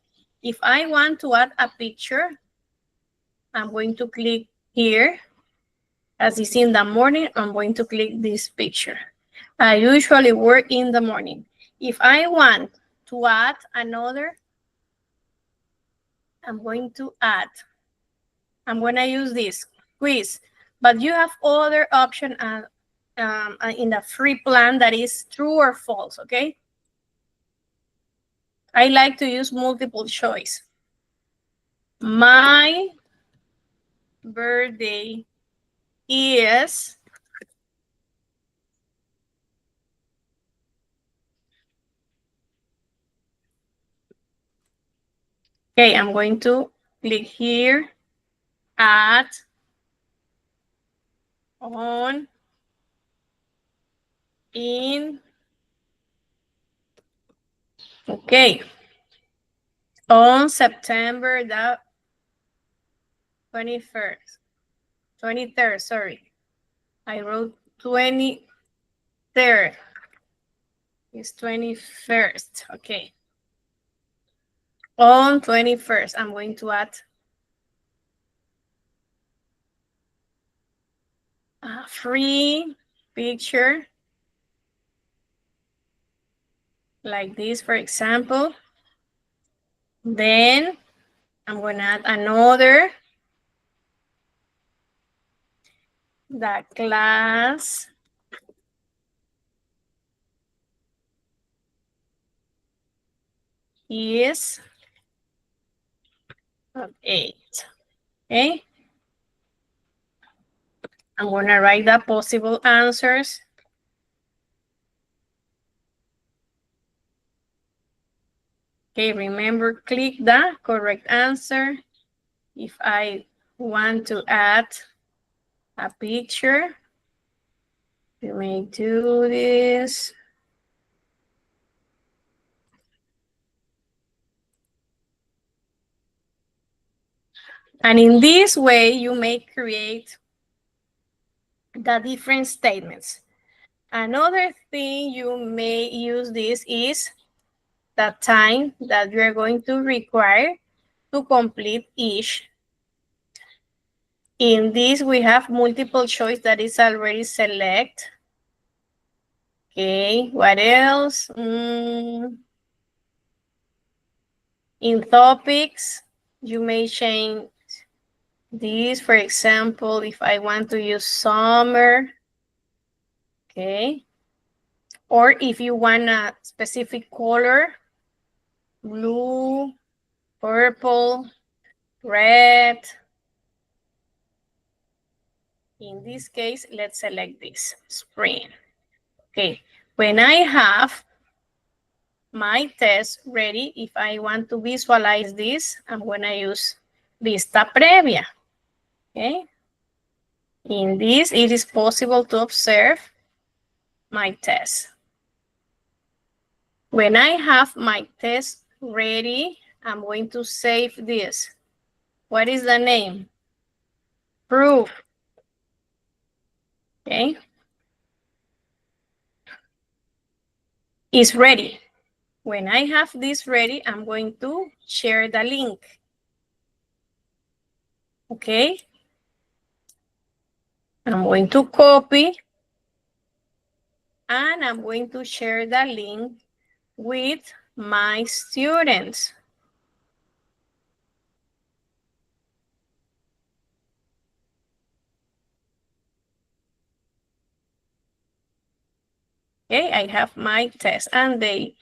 If I want to add a picture, I'm going to click here. As it's in the morning, I'm going to click this picture. I usually work in the morning. If I want to add another, I'm going to add. I'm going to use this quiz, but you have other option in the free plan that is true or false, okay? I like to use multiple choice. My birthday is okay. I'm going to click here, add, on, in, okay. On September the 23rd, sorry. I wrote 23rd. It's 21st, okay. On 21st, I'm going to add a free picture like this, for example. Then I'm going to add another. The class is of 8. Okay. I'm going to write the possible answers. Okay, remember, click the correct answer. If I want to add a picture, you may do this. And in this way, you may create the different statements. Another thing you may use this is the time that you're going to require to complete each. In this, we have multiple choice that is already select. Okay, what else? In topics, you may change this. For example, if I want to use summer, okay. Or if you want a specific color, blue, purple, red. In this case, let's select this, spring. Okay, when I have my test ready, if I want to visualize this, I'm going to use vista previa. Okay. In this, it is possible to observe my test. When I have my test ready, I'm going to save this. What is the name? Proof. Okay. Is ready. When I have this ready, I'm going to share the link. Okay. I'm going to copy and I'm going to share the link with my students. Okay, I have my test and they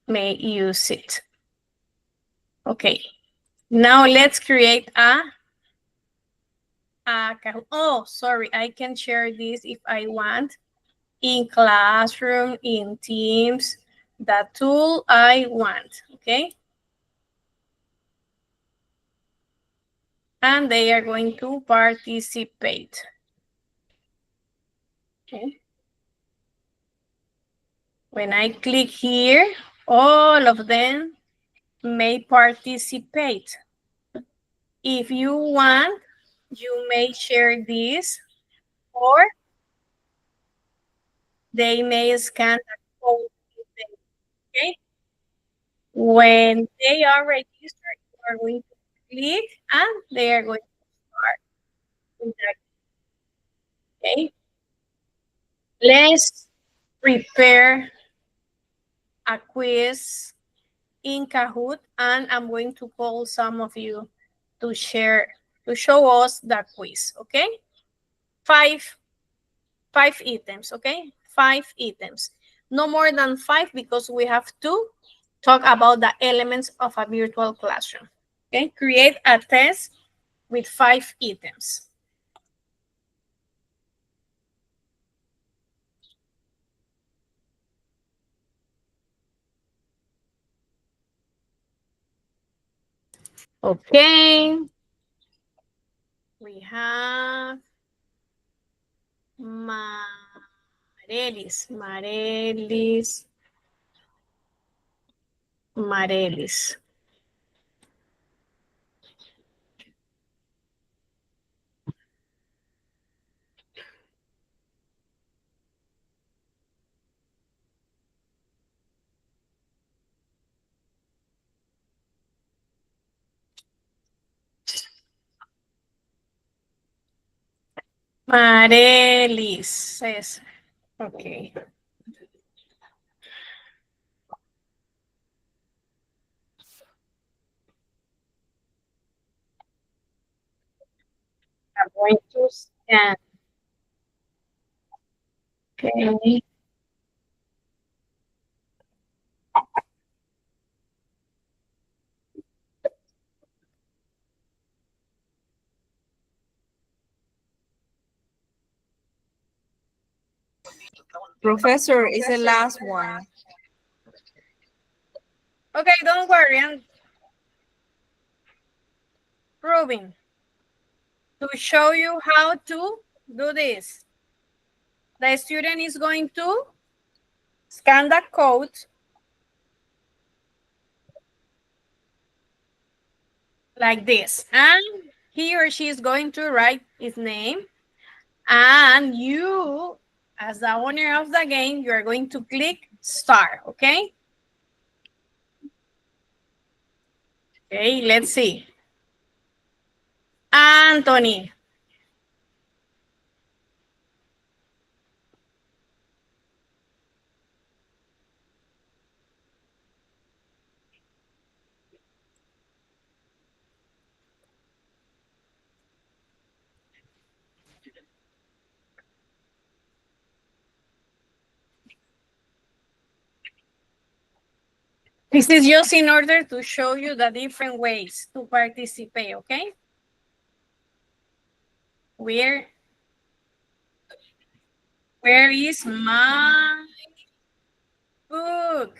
may use it. Okay, now let's create oh, sorry, I can share this if I want in Classroom, in Teams, the tool I want, okay? And they are going to participate. Okay. When I click here, all of them may participate. If you want, you may share this or they may scan the code. Okay. When they are registered, you are going to click and they are going to start. Okay. Let's prepare a quiz in Kahoot and I'm going to call some of you to show us the quiz. Okay. Five items. Okay. 5 items. No more than 5 because we have to talk about the elements of a virtual classroom. Okay. Create a test with 5 items. Okay. We have Marelis. Marelis says, okay. I'm going to scan. Okay. Professor is the last one. Okay, don't worry. I'm proving to show you how to do this. The student is going to scan the code. Like this. And he or she is going to write his name. And you, as the owner of the game, you are going to click start, okay? Okay, let's see. Anthony. This is just in order to show you the different ways to participate, okay? Where is my book?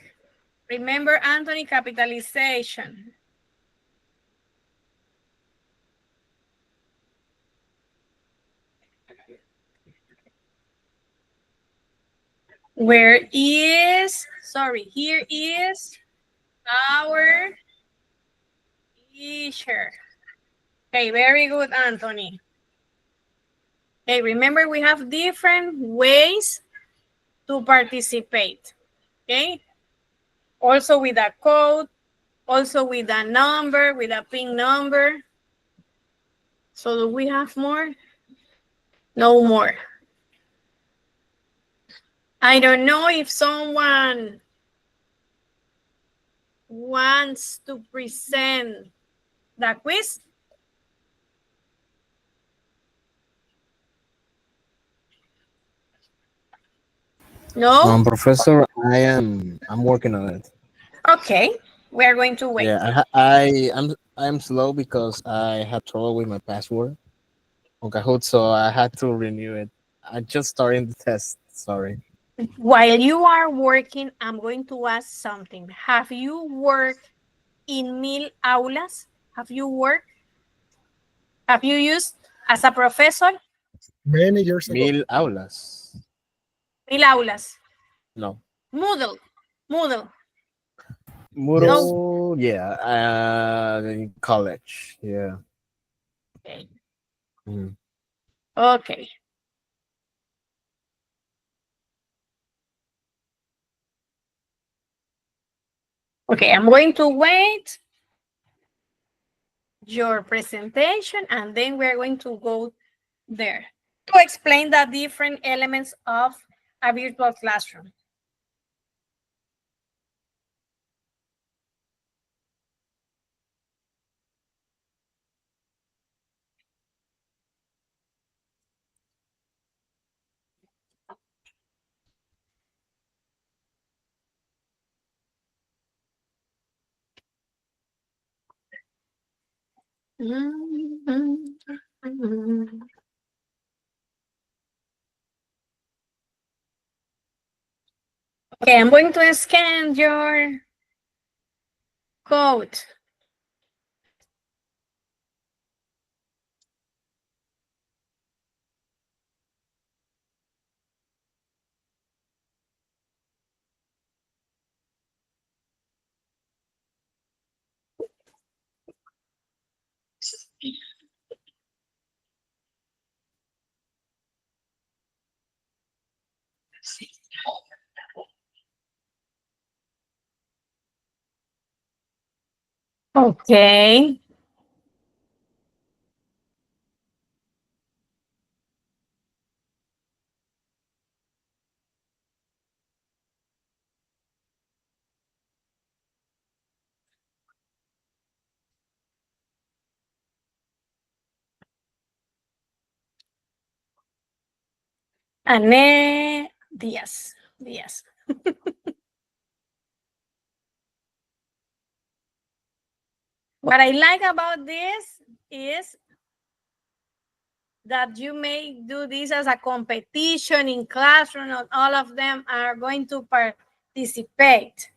Remember, Anthony, capitalization. Where is, sorry, here is our teacher. Okay, very good, Anthony. Okay, remember we have different ways to participate. Okay, also with a code, also with a number, with a PIN number. So do we have more? No more. I don't know if someone wants to present the quiz. No? Professor, I'm working on it. Okay, we are going to wait. Yeah, I'm slow because I had trouble with my password on Kahoot, so I had to renew it. I just started the test. Sorry. While you are working, I'm going to ask something. Have you worked in mil aulas? Have you worked? Have you used as a professor? Many years ago. Mil aulas. Mil aulas. No. Moodle. Moodle. Yes. Moodle. Yeah. In college. Yeah. Okay. Mhm. Okay. Okay, I'm going to wait your presentation and then we're going to go there to explain the different elements of a virtual classroom. Okay, I'm going to scan your code. Okay. Ane Díaz. Díaz. What I like about this is that you may do this as a competition in classroom, and all of them are going to participate.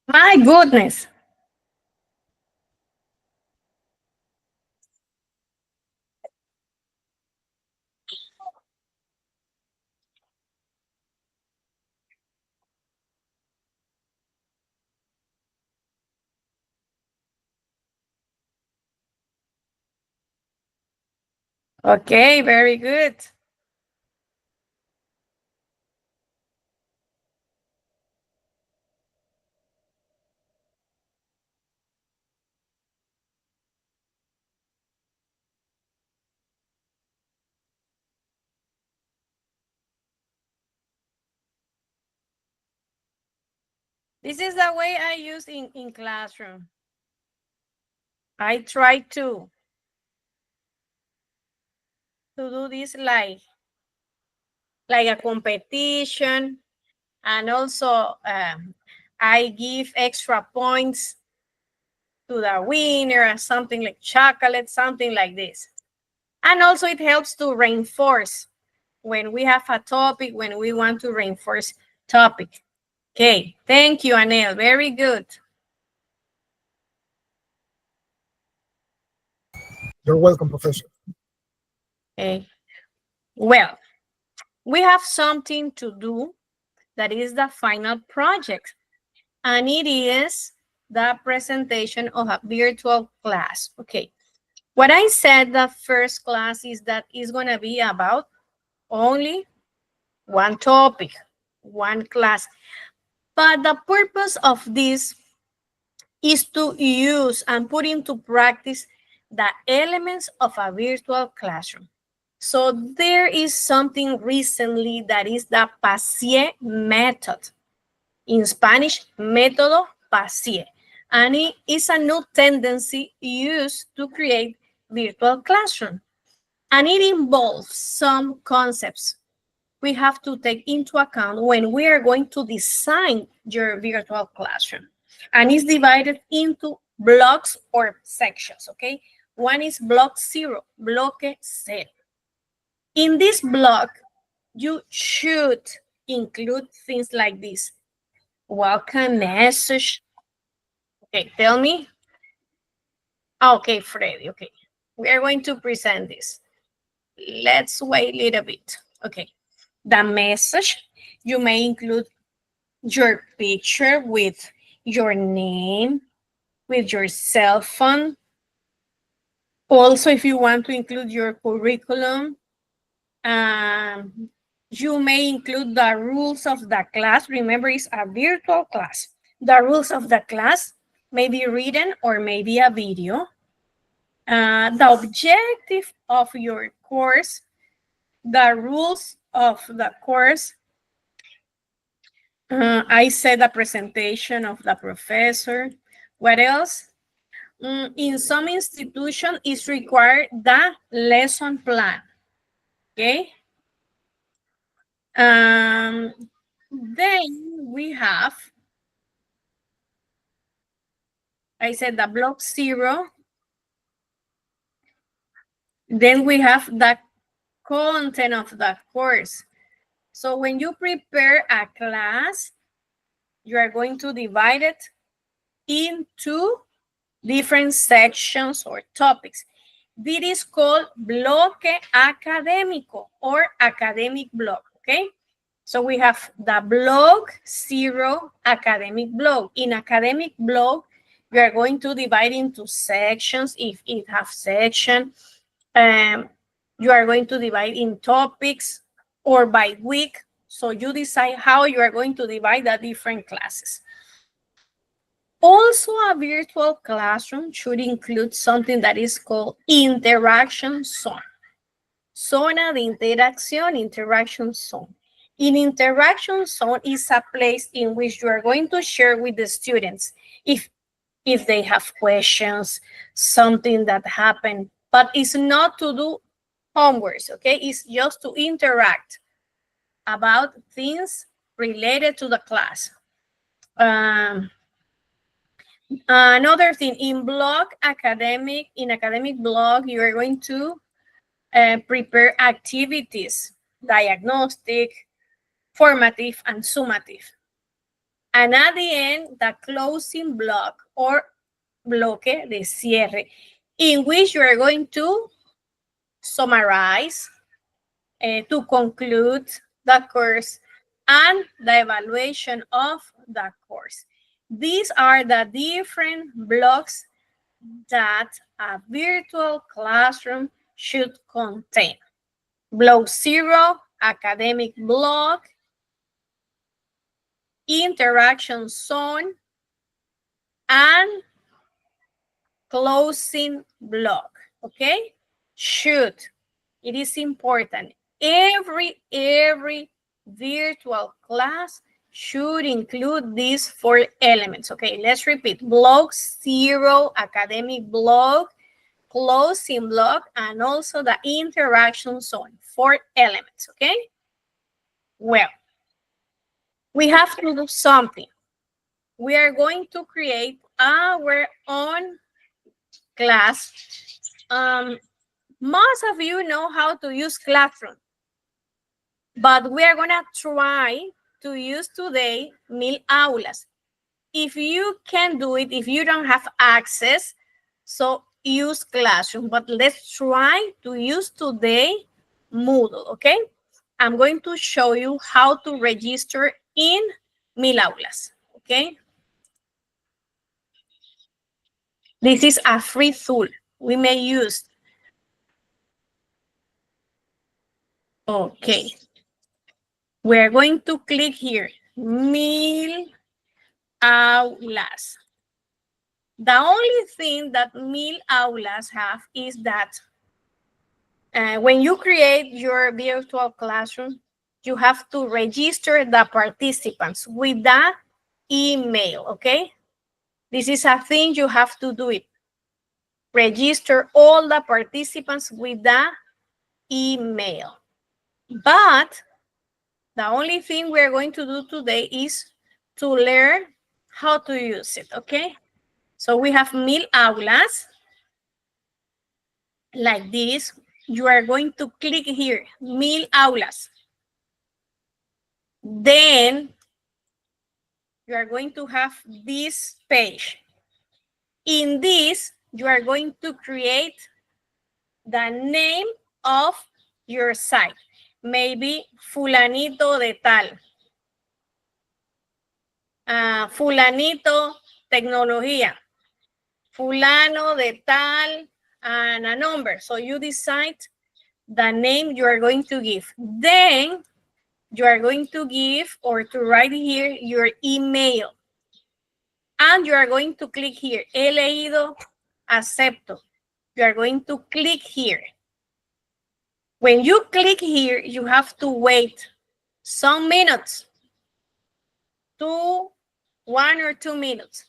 My goodness. Okay, very good. This is the way I use in classroom. I try to do this like a competition, and also I give extra points to the winner, something like chocolate, something like this. And also it helps to reinforce when we have a topic, when we want to reinforce topic. Okay, thank you, Anel, very good. You're welcome, Professor. Okay. Well, we have something to do that is the final project, and it is the presentation of a virtual class. Okay. What I said the first class is that it's going to be about only one topic, one class. But the purpose of this is to use and put into practice the elements of a virtual classroom. So there is something recently that is the PASIE method. In Spanish, método PASIE. And it is a new tendency used to create virtual classroom. And it involves some concepts we have to take into account when we are going to design your virtual classroom. And it's divided into blocks or sections, okay? One is block 0, bloque 0. In this block, you should include things like this. Welcome message. Okay, tell me. Okay, Freddy, okay. We are going to present this. Let's wait a little bit. Okay, the message, you may include your picture with your name, with your cell phone. Also, if you want to include your curriculum, you may include the rules of the class. Remember, it's a virtual class. The rules of the class may be written or maybe a video. The objective of your course, the rules of the course. I said the presentation of the professor. What else? In some institution, it's required the lesson plan. Okay. Then we have, I said the block 0. Then we have the content of the course. So when you prepare a class, you are going to divide it into different sections or topics. This is called bloque académico or academic block, okay? So we have the block 0 academic block. In academic block, we are going to divide into sections if it has section. You are going to divide in topics or by week. So you decide how you are going to divide the different classes. Also, a virtual classroom should include something that is called interaction zone. Zona de interacción, interaction zone. In interaction zone is a place in which you are going to share with the students if they have questions, something that happened, but it's not to do homework, okay? It's just to interact about things related to the class. Another thing, in academic block, you are going to prepare activities, diagnostic, formative, and summative. And at the end, the closing block or bloque de cierre, in which you are going to summarize, to conclude the course, and the evaluation of the course. These are the different blocks that a virtual classroom should contain. Block 0, academic block, interaction zone, and closing block, okay? Should. It is important. Every virtual class should include these 4 elements. Okay, let's repeat. Block 0, academic block, closing block, and also the interaction zone. 4 elements, okay? Well, we have to do something. We are going to create our own class. Most of you know how to use Classroom, but we are going to try to use today Mil Aulas. If you can do it, if you don't have access, so use Classroom, but let's try to use today Moodle, okay? I'm going to show you how to register in Mil Aulas, okay? This is a free tool we may use. Okay. We're going to click here, Mil Aulas. The only thing that Mil Aulas have is that when you create your virtual classroom, you have to register the participants with the email, okay? This is a thing you have to do it. Register all the participants with the email. But the only thing we're going to do today is to learn how to use it, okay? So we have Mil Aulas, like this. You are going to click here, Mil Aulas. Then you are going to have this page. In this, you are going to create the name of your site. Maybe fulanito de tal. Fulanito Tecnología. Fulano de tal and a number. So you decide the name you are going to give. Then you are going to give or to write here your email. And you are going to click here. He leído, acepto. You are going to click here. When you click here, you have to wait some minutes. 1 or 2 minutes.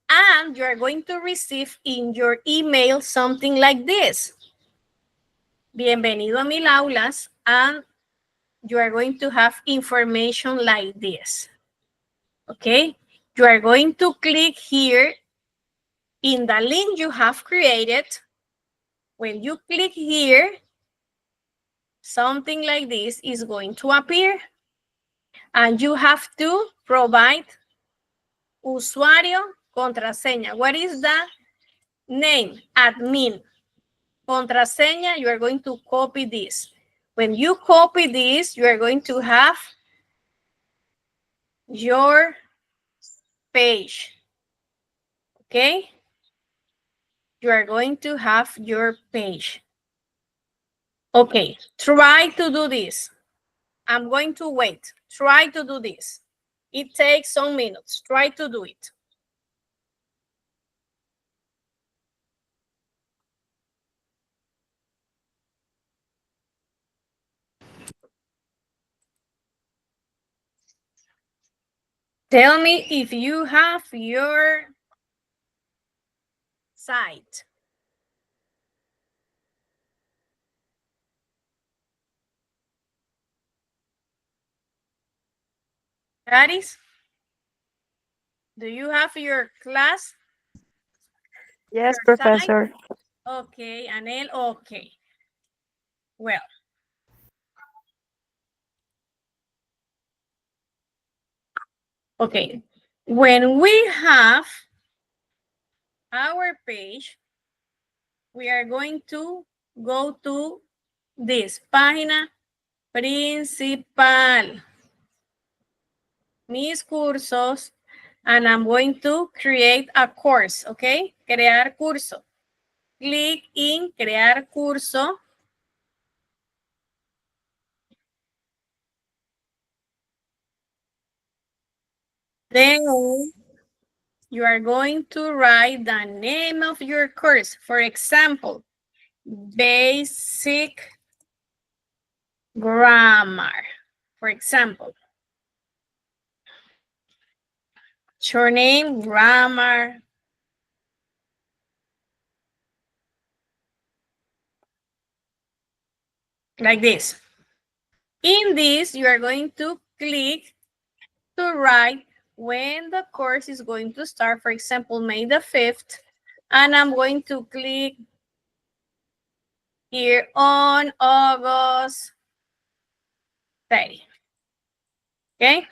And you are going to receive in your email something like this. Bienvenido a Mil Aulas, and you are going to have information like this. Okay? You are going to click here in the link you have created. When you click here, something like this is going to appear. And you have to provide usuario, contraseña. What is the name? Admin. Contraseña, you are going to copy this. When you copy this, you are going to have your page. Okay? You are going to have your page. Okay, try to do this. I'm going to wait. Try to do this. It takes some minutes. Try to do it. Tell me if you have your site. Aris, do you have your class? Yes, Your site? Professor. Okay, Anel, okay. Well. Okay, when we have our page, we are going to go to this, página principal. Mis cursos, and I'm going to create a course, okay? Crear curso. Click in crear curso. Then you are going to write the name of your course. For example, basic grammar. For example, your name, grammar. Like this. In this, you are going to click to write when the course is going to start. For example, May the 5th. And I'm going to click here on August 30. Okay?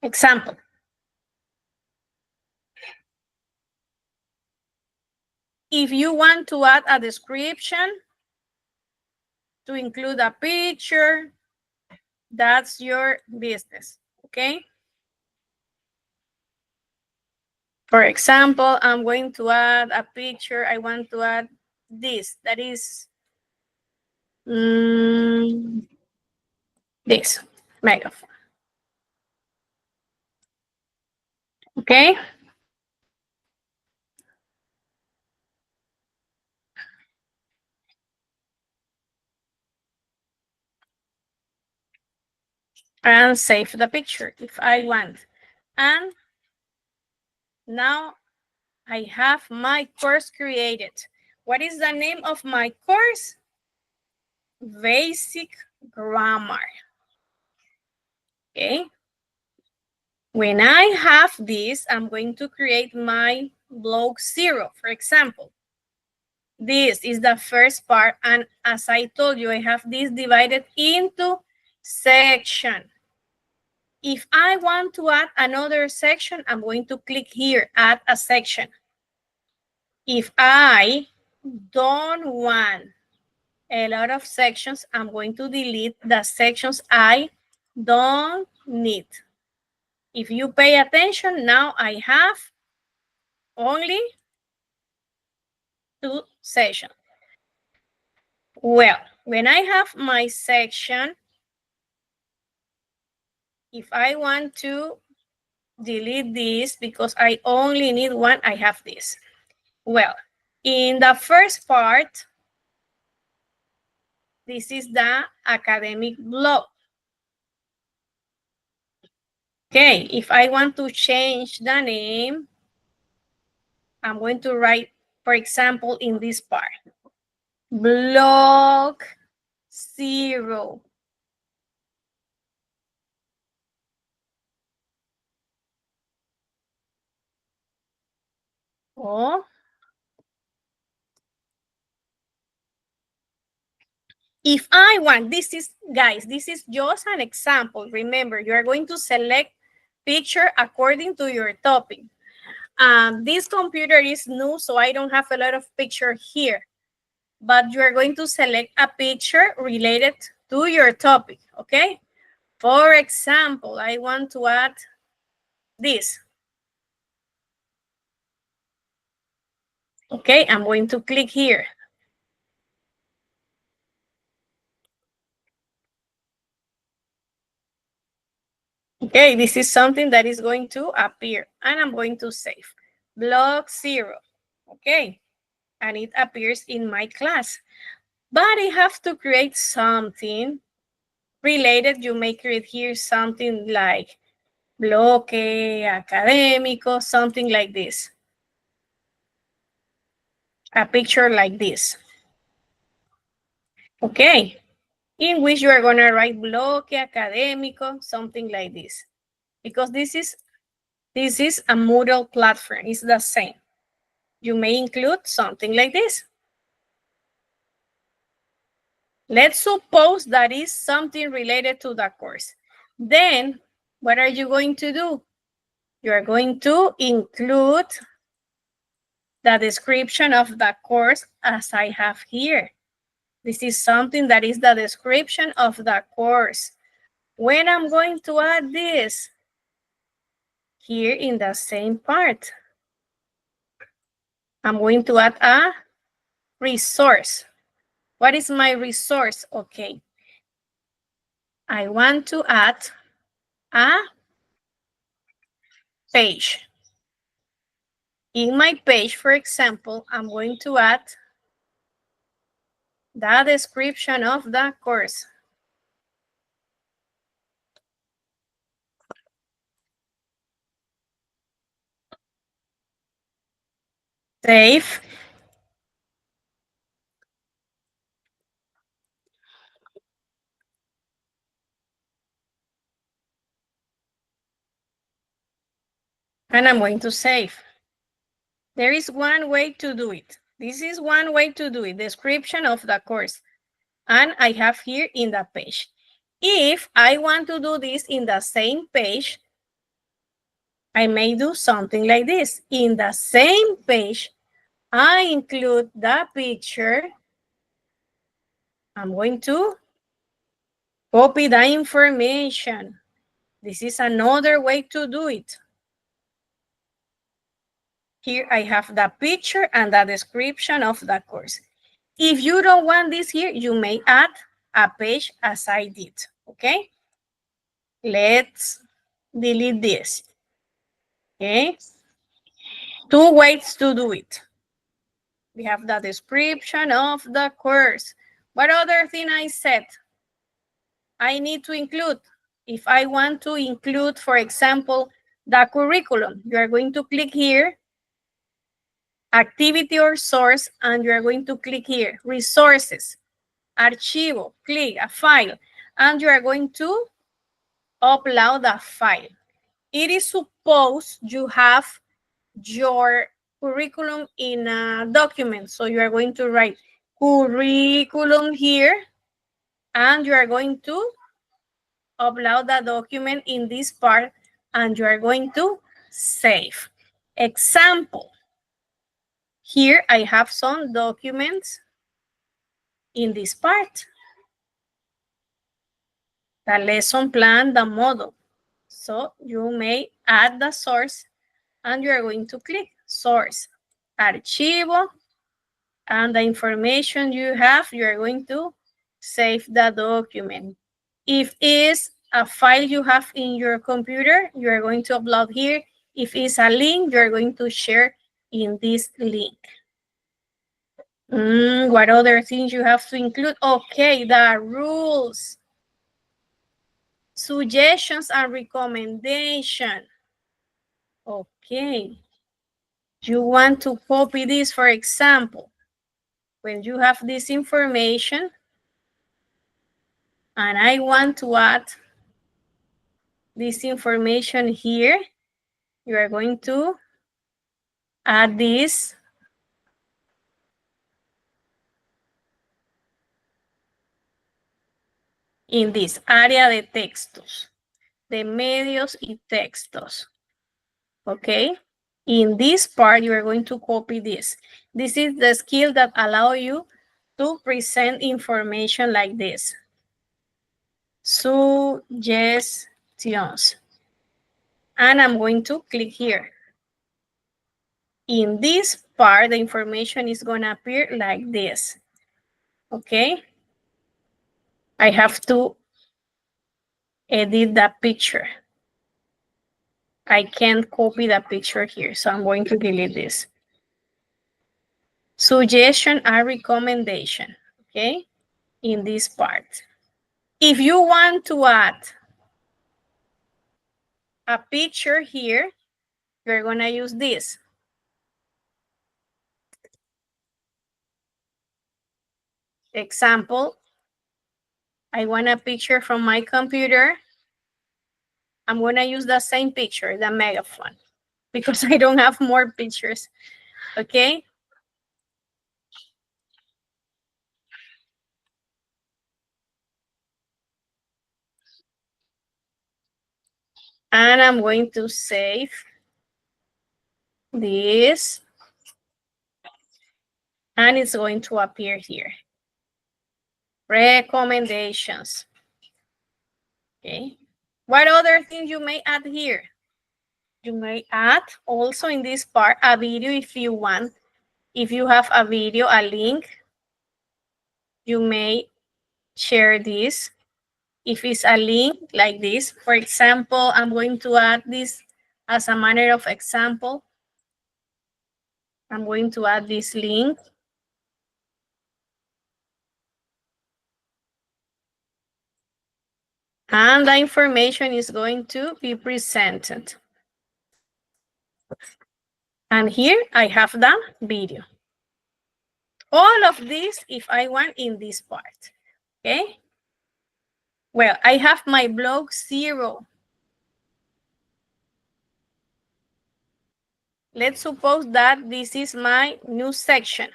Example. If you want to add a description, to include a picture, that's your business, okay? For example, I'm going to add a picture. I want to add this, that is this megaphone. Okay. And save the picture if I want. And now I have my course created. What is the name of my course? Basic Grammar. Okay. When I have this, I'm going to create my block 0, for example. This is the first part, and as I told you, I have this divided into section. If I want to add another section, I'm going to click here, add a section. If I don't want a lot of sections, I'm going to delete the sections I don't need. If you pay attention, now I have only 2 sections. Well, when I have my section, if I want to delete this because I only need one, I have this. Well, in the first part, this is the academic block. Okay, if I want to change the name, I'm going to write, for example, in this part, block 0. Oh. If I want, this is, guys, this is just an example. Remember, you are going to select picture according to your topic. This computer is new, so I don't have a lot of picture here. But you are going to select a picture related to your topic, okay? For example, I want to add this. Okay, I'm going to click here. Okay, this is something that is going to appear, and I'm going to save. Block 0, okay? And it appears in my class. But I have to create something related. You may create here something like bloque académico, something like this. A picture like this. Okay, in which you are going to write bloque académico, something like this. Because this is a Moodle platform, it's the same. You may include something like this. Let's suppose that is something related to the course. Then, what are you going to do? You are going to include the description of the course as I have here. This is something that is the description of the course. When I'm going to add this, here in the same part, I'm going to add a resource. What is my resource? Okay. I want to add a page. In my page, for example, I'm going to add the description of the course. Save. And I'm going to save. There is one way to do it. This is one way to do it, description of the course. And I have here in the page. If I want to do this in the same page, I may do something like this. In the same page, I include the picture. I'm going to copy the information. This is another way to do it. Here I have the picture and the description of the course. If you don't want this here, you may add a page as I did, okay? Let's delete this, okay? Two ways to do it. We have the description of the course. What other thing I said? I need to include. If I want to include, for example, the curriculum, you are going to click here, activity or source, and you are going to click here, resources, archivo, click a file, and you are going to upload the file. It is supposed you have your curriculum in a document. So you are going to write curriculum here, and you are going to upload the document in this part, and you are going to save. Example. Here I have some documents in this part. The lesson plan, the model. So you may add the source, and you are going to click source, archivo, and the information you have, you are going to save the document. If it's a file you have in your computer, you are going to upload here. If it's a link, you are going to share in this link. What other things you have to include? Okay, the rules, suggestions, and recommendation. Okay. You want to copy this, for example, when you have this information, and I want to add this information here, you are going to add this in this área de textos, de medios y textos. Okay? In this part, you are going to copy this. This is the skill that allow you to present information like this. Suggestions. And I'm going to click here. In this part, the information is going to appear like this. Okay? I have to edit the picture. I can't copy the picture here, so I'm going to delete this. Suggestion and recommendation, okay? In this part. If you want to add a picture here, you're gonna use this. Example, I want a picture from my computer. I'm gonna use the same picture, the megaphone, because I don't have more pictures, okay? And I'm going to save this, and it's going to appear here. Recommendations. Okay. What other things you may add here? You may add also in this part a video if you want. If you have a video, a link, you may share this. If it's a link like this, for example, I'm going to add this as a manner of example. I'm going to add this link. And the information is going to be presented. And here I have the video. All of this, if I want, in this part, okay? Well, I have my blog 0. Let's suppose that this is my new section.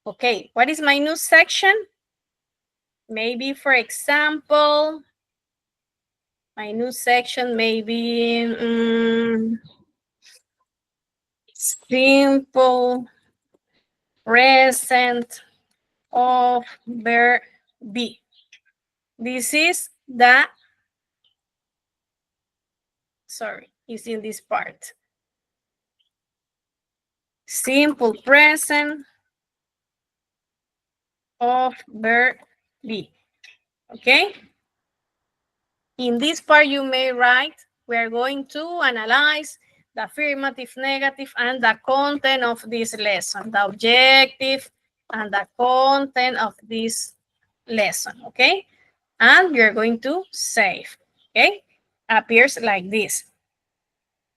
Okay, what is my new section? Maybe, for example, my new section may be simple present of verb be. This is the, sorry, it's in this part. Simple present of verb be. Okay? In this part, you may write, we are going to analyze the affirmative, negative, and the content of this lesson, the objective and the content of this lesson, okay? And you're going to save, okay? Appears like this.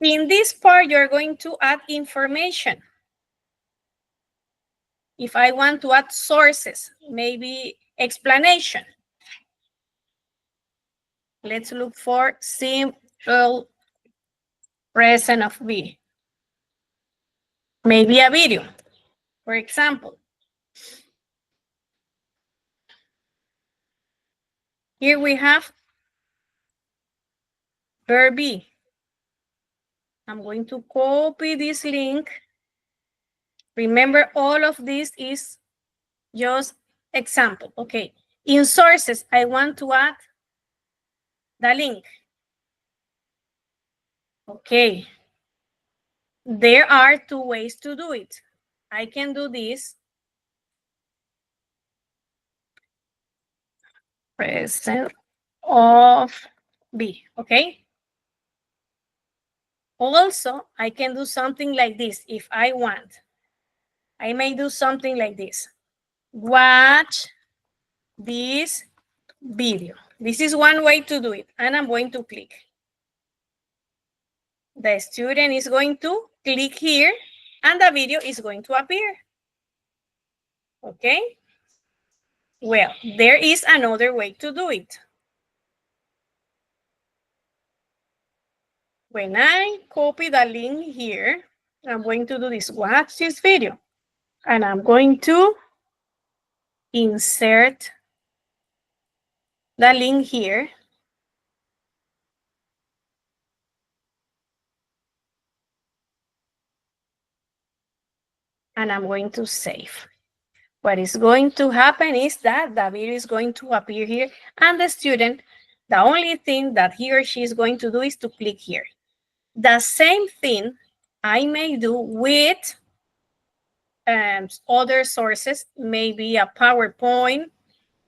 In this part, you're going to add information. If I want to add sources, maybe explanation. Let's look for simple present of be. Maybe a video, for example. Here we have verb be. I'm going to copy this link. Remember, all of this is just example. Okay. In sources, I want to add the link. Okay. There are two ways to do it. I can do this. Present of be. Okay. Also, I can do something like this if I want. I may do something like this. Watch this video. This is one way to do it, and I'm going to click. The student is going to click here, and the video is going to appear. Okay? Well, there is another way to do it. When I copy the link here, I'm going to do this. Watch this video. And I'm going to insert the link here. And I'm going to save. What is going to happen is that the video is going to appear here, and the student, the only thing that he or she is going to do is to click here. The same thing I may do with other sources, maybe a PowerPoint.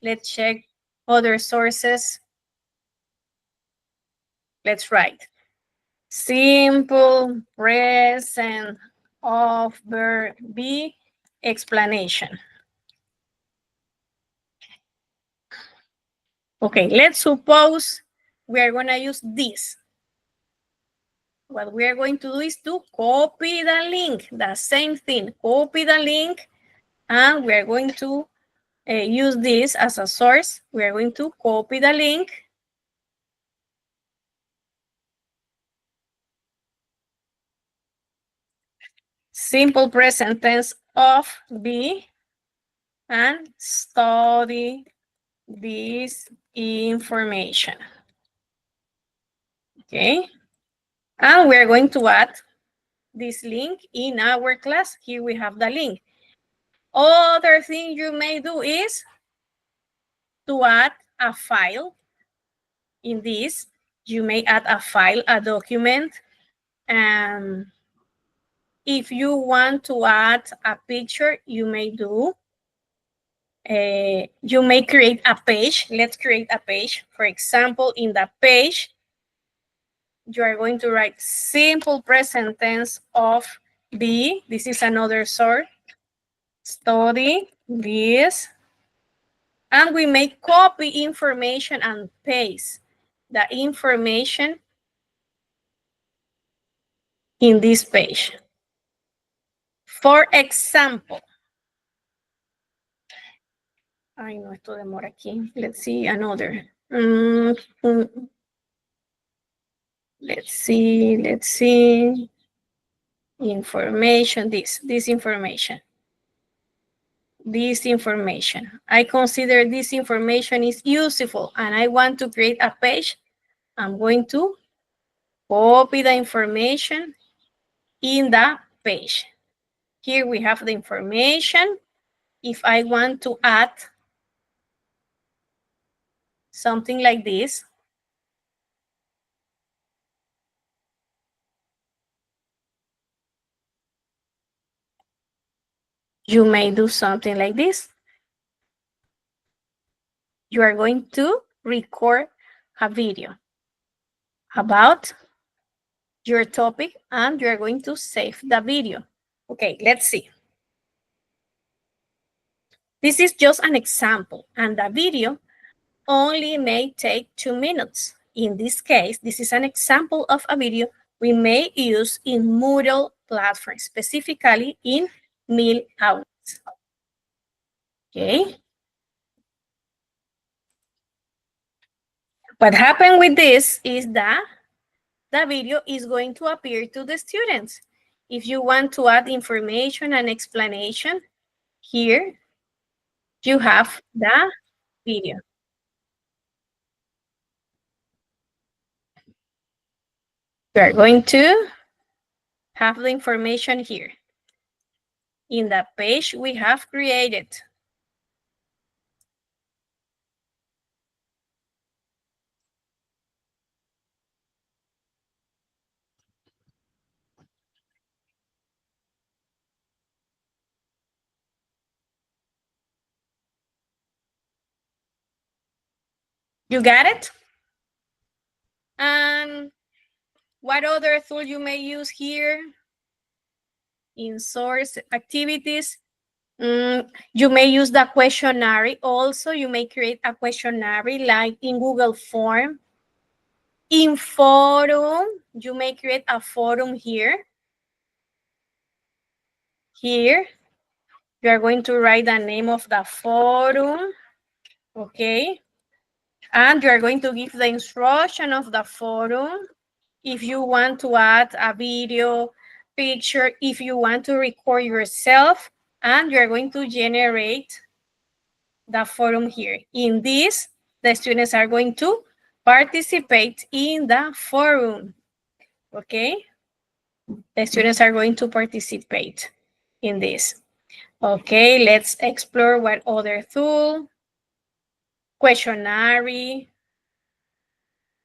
Let's check other sources. Let's write simple present of verb be explanation. Okay, let's suppose we are going to use this. What we are going to do is to copy the link, the same thing, copy the link, and we are going to use this as a source. We are going to copy the link. Simple present tense of be, and study this information. Okay. And we're going to add this link in our class. Here we have the link. Other thing you may do is to add a file. In this, you may add a file, a document. If you want to add a picture, you may do. You may create a page. Let's create a page. For example, in the page, you are going to write simple present tense of be. This is another source. Study this. And we may copy information and paste the information in this page. For example, ay no, esto demora aquí. Let's see another. Let's see. Information, this information. This information. I consider this information is useful and I want to create a page. I'm going to copy the information in the page. Here we have the information. If I want to add something like this, you may do something like this. You are going to record a video about your topic and you are going to save the video. Okay, let's see. This is just an example and the video only may take 2 minutes. In this case, this is an example of a video we may use in Moodle platform, specifically in meal hours. Okay. What happened with this is that the video is going to appear to the students. If you want to add information and explanation, here you have the video. We are going to have the information here in the page we have created. You got it? And what other tool you may use here? In source activities, you may use the questionnaire. Also, you may create a questionnaire like in Google Form. In forum, you may create a forum here. Here, you are going to write the name of the forum, okay? And you are going to give the instruction of the forum. If you want to add a video, picture, if you want to record yourself, and you're going to generate the forum here. In this, the students are going to participate in the forum, okay? The students are going to participate in this. Okay, let's explore what other tool. Questionnaire.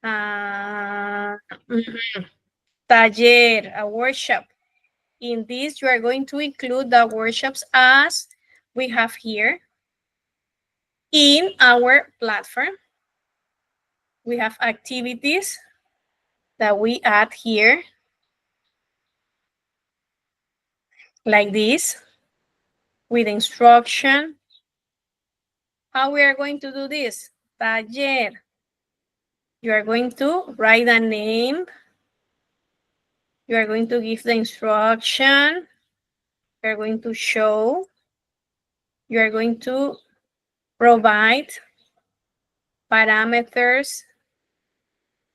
Taller, a workshop. In this, you are going to include the workshops as we have here in our platform. We have activities that we add here like this with instruction. How we are going to do this? Taller. You are going to write a name. You are going to give the instruction. You are going to show. You are going to provide parameters,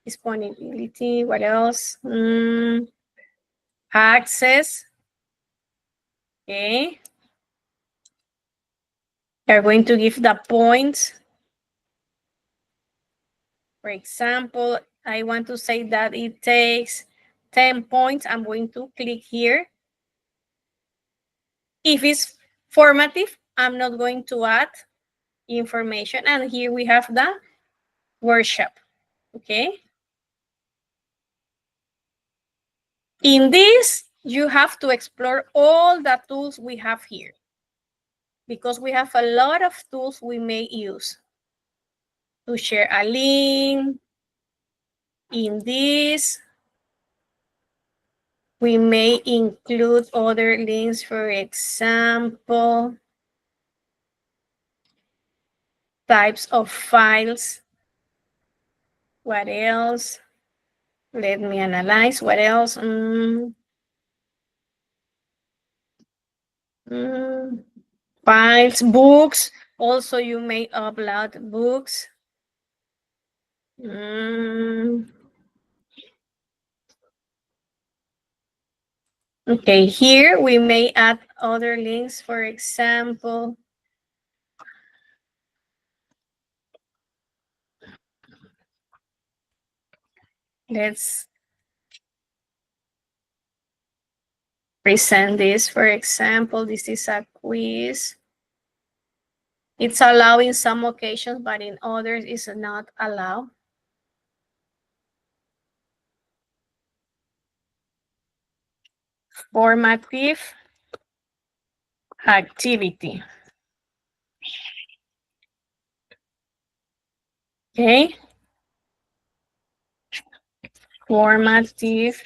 disponibility, what else? Access. Okay. You are going to give the points. For example, I want to say that it takes 10 points. I'm going to click here. If it's formative, I'm not going to add information. And here we have the workshop, okay? In this, you have to explore all the tools we have here because we have a lot of tools we may use to share a link. In this, we may include other links, for example, types of files. What else? Let me analyze. What else? Files, books. Also, you may upload books. Okay, here we may add other links, for example. Let's present this. For example, this is a quiz. It's allowed in some occasions, but in others it's not allowed. Formative activity. Okay. Formative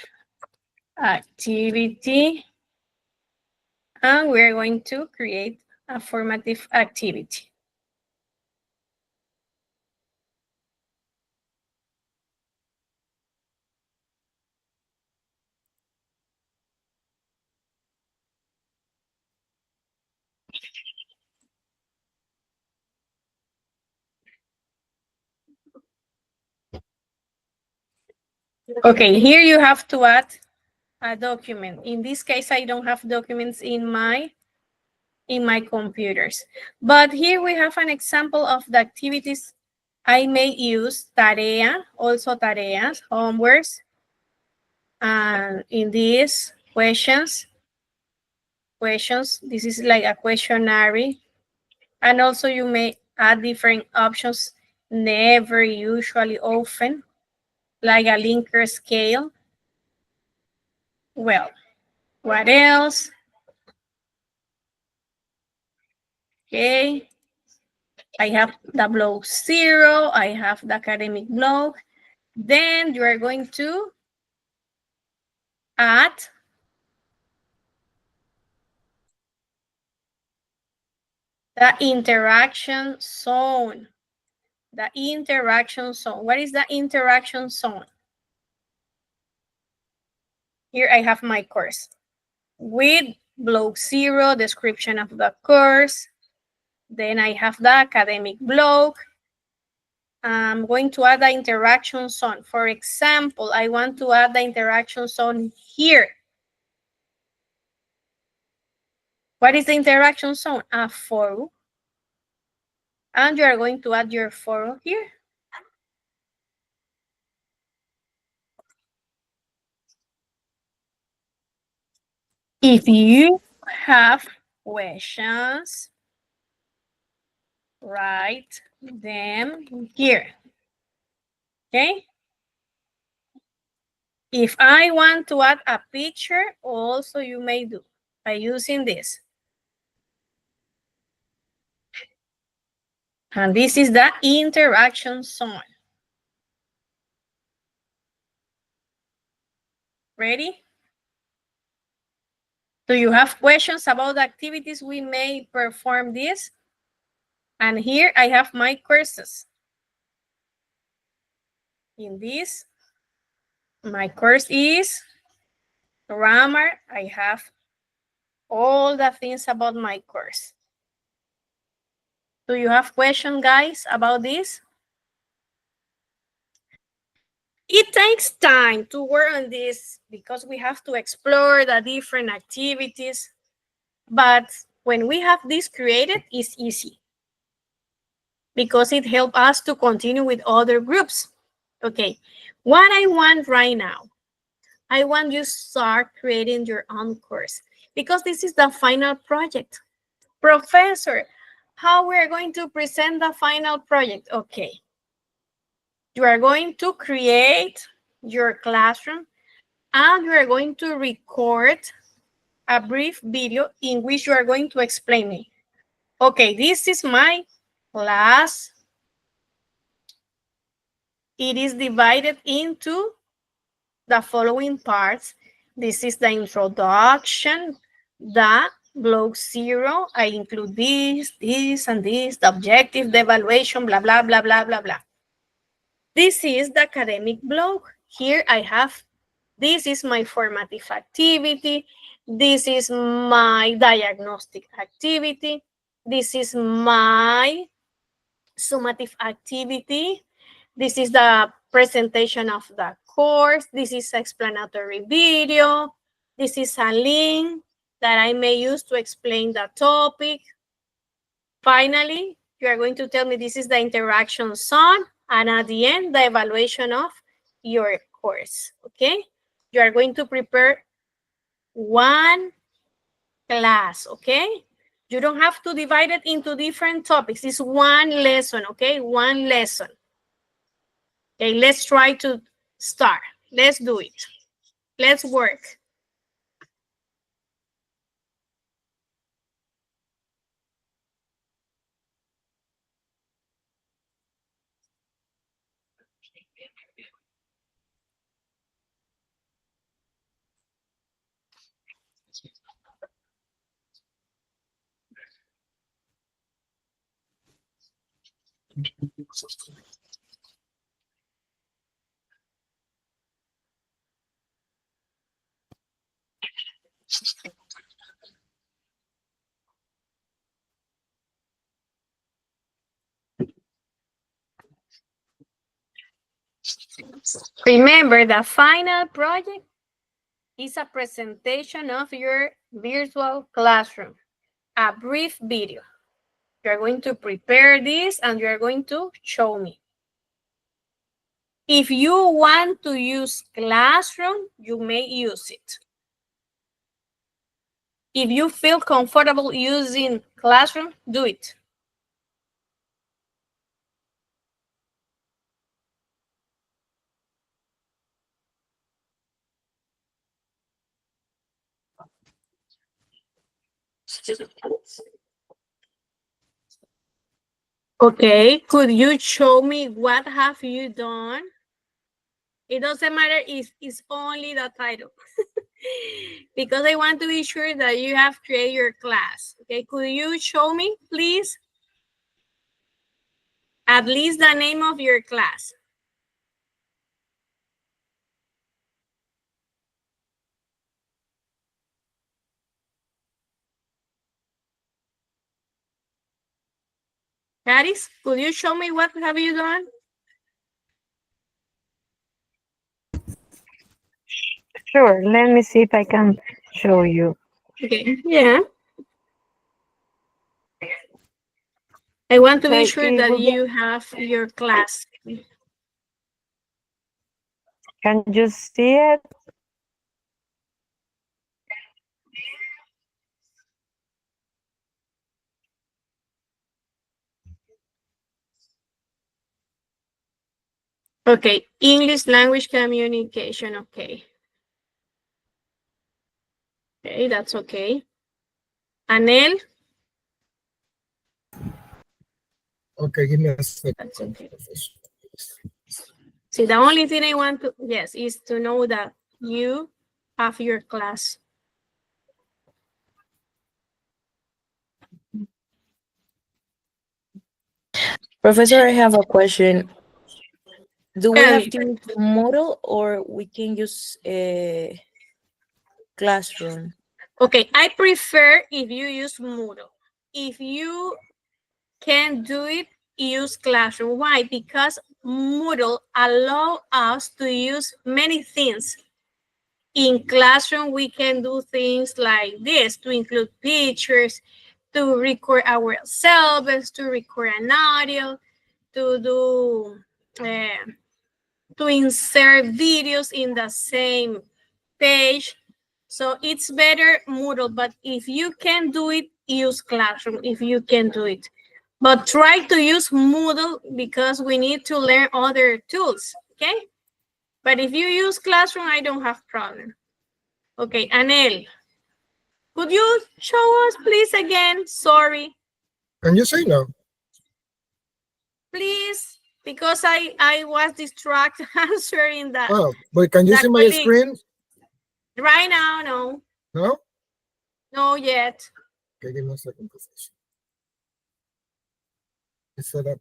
activity. And we're going to create a formative activity. Okay, here you have to add a document. In this case, I don't have documents in my computers. But here we have an example of the activities I may use. Tarea, also tareas, homeworks. And in these questions, this is like a questionnaire. And also you may add different options, never, usually, often, like a Likert scale. Well, what else? Okay. I have the block 0. I have the academic block. Then you are going to add the interaction zone. The interaction zone. What is the interaction zone? Here I have my course with block 0, description of the course. Then I have the academic block. I'm going to add the interaction zone. For example, I want to add the interaction zone here. What is the interaction zone? A forum. And you are going to add your forum here. If you have questions, write them here. Okay? If I want to add a picture, also you may do by using this. And this is the interaction zone. Ready? Do you have questions about the activities we may perform this? And here I have my courses. In this, my course is grammar. I have all the things about my course. Do you have questions, guys, about this? It takes time to work on this because we have to explore the different activities. But when we have this created, it's easy because it helps us to continue with other groups. Okay, what I want right now, I want you to start creating your own course because this is the final project. Professor, how we're going to present the final project? Okay. You are going to create your classroom and you are going to record a brief video in which you are going to explain me. Okay, this is my class. It is divided into the following parts. This is the introduction, the block 0. I include this, and this, the objective, the evaluation, blah, blah, blah, blah, blah, blah. This is the academic block. Here I have, this is my formative activity. This is my diagnostic activity. This is my summative activity. This is the presentation of the course. This is explanatory video. This is a link that I may use to explain the topic. Finally, you are going to tell me this is the interaction zone, and at the end, the evaluation of your course, okay? You are going to prepare one class, okay? You don't have to divide it into different topics. It's one lesson, okay? One lesson. Okay, let's try to start. Let's do it. Let's work. Remember, the final project is a presentation of your virtual classroom, a brief video. You're going to prepare this and you're going to show me. If you want to use Classroom, you may use it. If you feel comfortable using Classroom, do it. Okay, could you show me what have you done? It doesn't matter if it's only the title. Because I want to be sure that you have created your class. Okay, could you show me, please? At least the name of your class. Caris, could you show me what have you done? Sure, let me see if I can show you. Okay, yeah. I want to be So sure it that will be- you have your class. Can you see it? Okay, English language communication, okay. Okay, that's okay. Anel, Okay, give me a second. that's okay. See, the only thing I want to, yes, is to know that you have your class. Professor, I have a question. Do we Tell have me. to use Moodle or we can use a classroom? Okay, I prefer if you use Moodle. If you can do it, use Classroom. Why? Because Moodle allow us to use many things. In Classroom, we can do things like this, to include pictures, to record ourselves, to record an audio, to do, to insert videos in the same page. So it's better Moodle, but if you can do it, use Classroom if you can do it. But try to use Moodle because we need to learn other tools, okay? But if you use Classroom, I don't have problem. Okay, Anel, could you show us please again? Sorry. Can you say no? Please, because I was distracted answering that. Oh, but can you see my screen? Right now, no. No? No yet. Okay, give me a second, Professor. It's set up.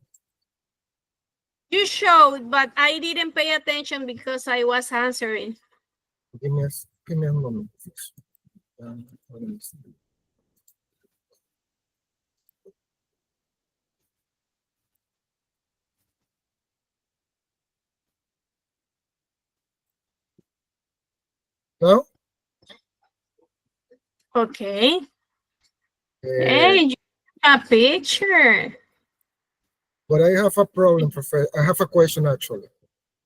You showed, but I didn't pay attention because I was answering. Give me a moment, Professor. Let me see. No? Okay. Hey, you have a picture. But I have a problem, Professor. I have a question actually.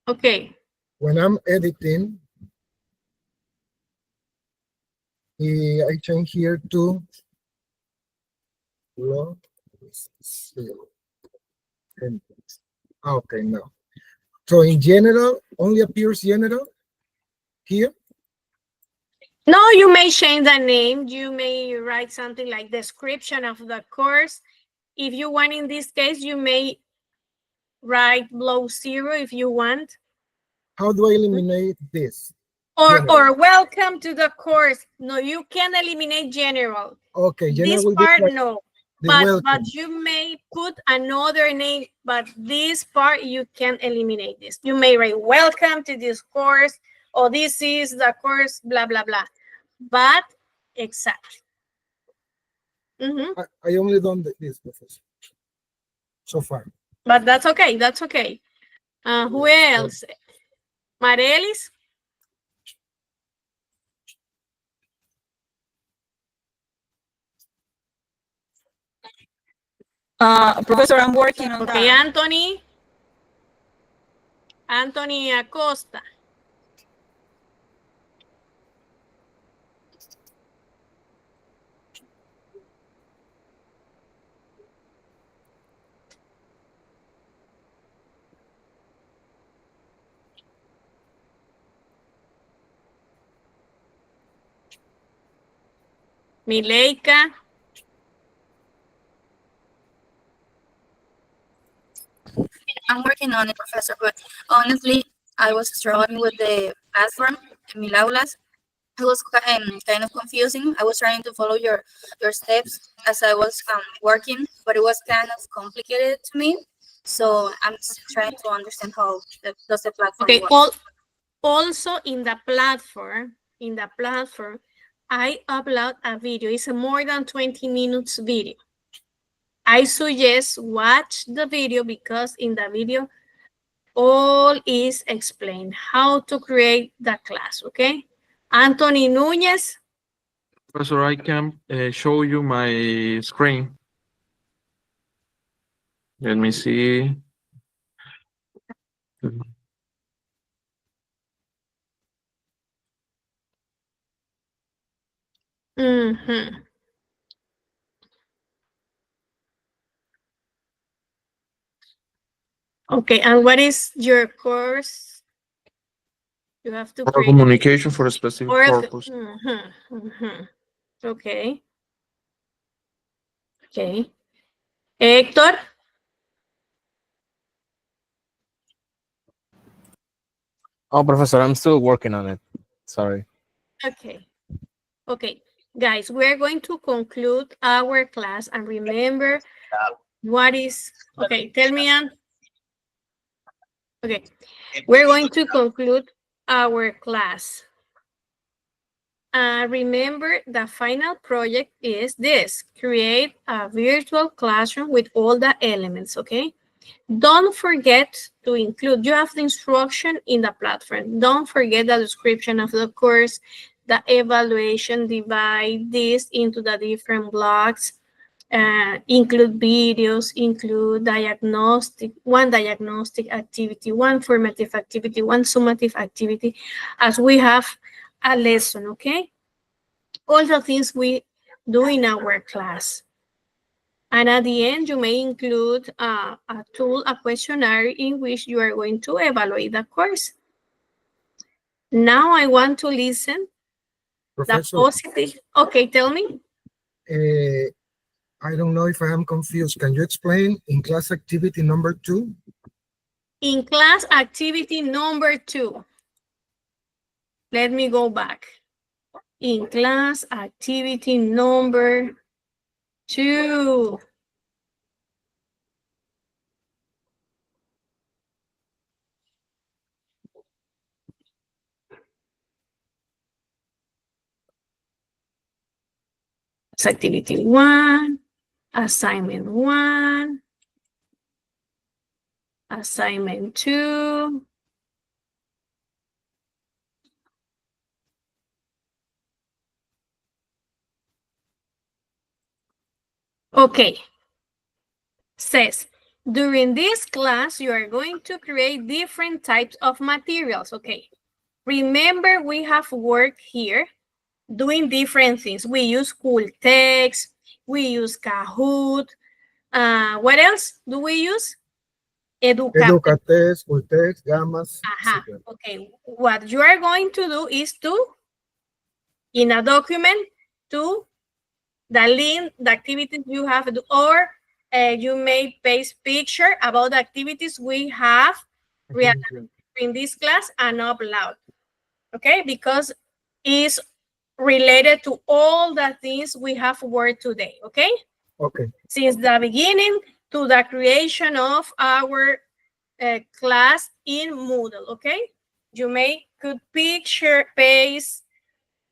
Okay. When I'm editing, I change here to log zero. Okay, now. So in general, only appears general here. No, you may change the name. You may write something like description of the course. If you want, in this case, you may write below 0 if you want. How do I eliminate this? Or welcome to the course. No, you can eliminate general. Okay, general This will be part, like no. the But welcome. you may put another name, but this part you can eliminate this. You may write welcome to this course, or this is the course, blah, blah, blah. But exactly. I only done this, Professor, so far. But that's okay. That's okay. Who else? Marelis? Professor, I'm working on Okay, that. Anthony. Anthony Acosta. Mileika. I'm working on it, Professor, but honestly, I was struggling with the platform, Mil Aulas. It was kind of confusing. I was trying to follow your steps as I was working, but it was kind of complicated to me. So I'm trying to understand how does the platform Okay, work. also in the platform, I upload a video. It's a more than 20 minutes video. I suggest watch the video because in the video, all is explained how to create the class, okay? Anthony Núñez. Professor, I can show you my screen. Let me see. Okay, and what is your course? You have to For create communication for a specific purpose. Okay. Okay. Héctor. Oh, Professor, I'm still working on it. Sorry. Okay. Okay, guys, we're going to conclude our class, and remember what is, okay, tell me, Ann. Okay, we're going to conclude our class. Remember, the final project is this: create a virtual classroom with all the elements, okay? Don't forget to include, you have the instruction in the platform. Don't forget the description of the course, the evaluation, divide this into the different blocks, include videos, include one diagnostic activity, one formative activity, one summative activity, as we have a lesson, okay? All the things we do in our class. And at the end, you may include a tool, a questionnaire in which you are going to evaluate the course. Now I want to listen. Professor, The positive. Okay, tell me. I don't know if I am confused. Can you explain in class activity number 2? In class activity number 2. Let me go back. In class activity number 2. It's activity 1, assignment 1, assignment 2. Okay. Says, during this class, you are going to create different types of materials. Okay. Remember, we have work here doing different things. We use Cool Text, we use Kahoot. What else do we use? Educativa. Educates, Cultex, Gamas, etc. Okay, what you are going to do is to, in a document, to the link, the activities you have, to, or you may paste picture about the activities we have in this class and upload. Okay, because it's related to all the things we have worked today. Okay. Okay. Since the beginning to the creation of our class in Moodle. Okay. You may could paste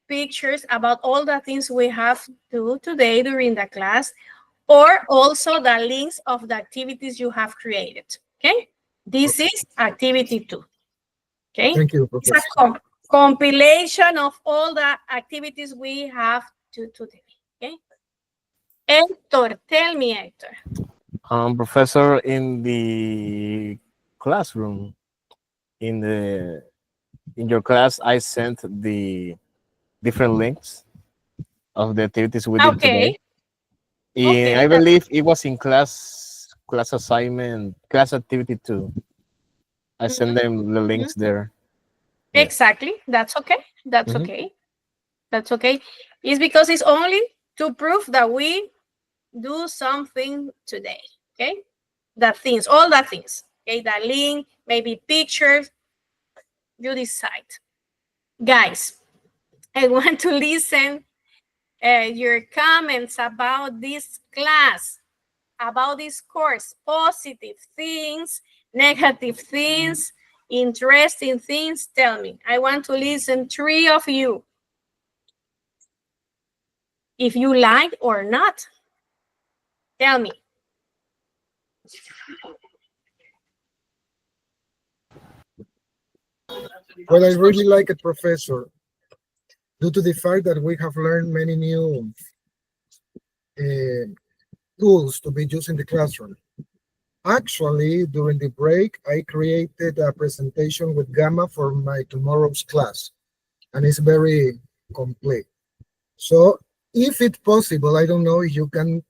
pictures about all the things we have to do today during the class, or also the links of the activities you have created. Okay. This is activity 2. Okay. Thank you, It's Professor. a compilation of all the activities we have to today. Okay. Hector, tell me, Hector. Professor, in the classroom, in your class, I sent the different links of the activities we did today. Okay. I believe it was in class assignment, class activity 2. I sent them the links there. Yeah. Exactly. That's okay. That's Mhm. okay. That's okay. It's because it's only to prove that we do something today. Okay. The things, all the things. Okay. The link, maybe pictures. You decide. Guys, I want to listen your comments about this class, about this course, positive things, negative things, interesting things. Tell me. I want to listen 3 of you. If you like or not, tell me. Well, I really like it, Professor, due to the fact that we have learned many new tools to be used in the classroom. Actually, during the break, I created a presentation with Gamma for my tomorrow's class, and it's very complete. So if it's possible, I don't know if you can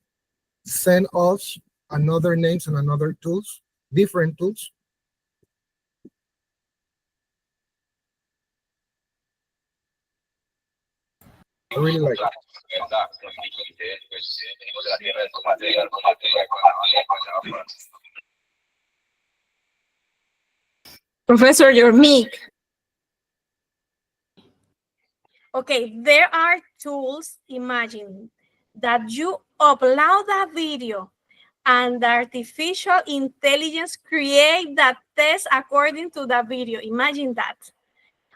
send us another names and another tools, different tools. I really like it. Professor, your mic. Okay, there are tools, imagine, that you upload a video and the artificial intelligence create that test according to the video. Imagine that.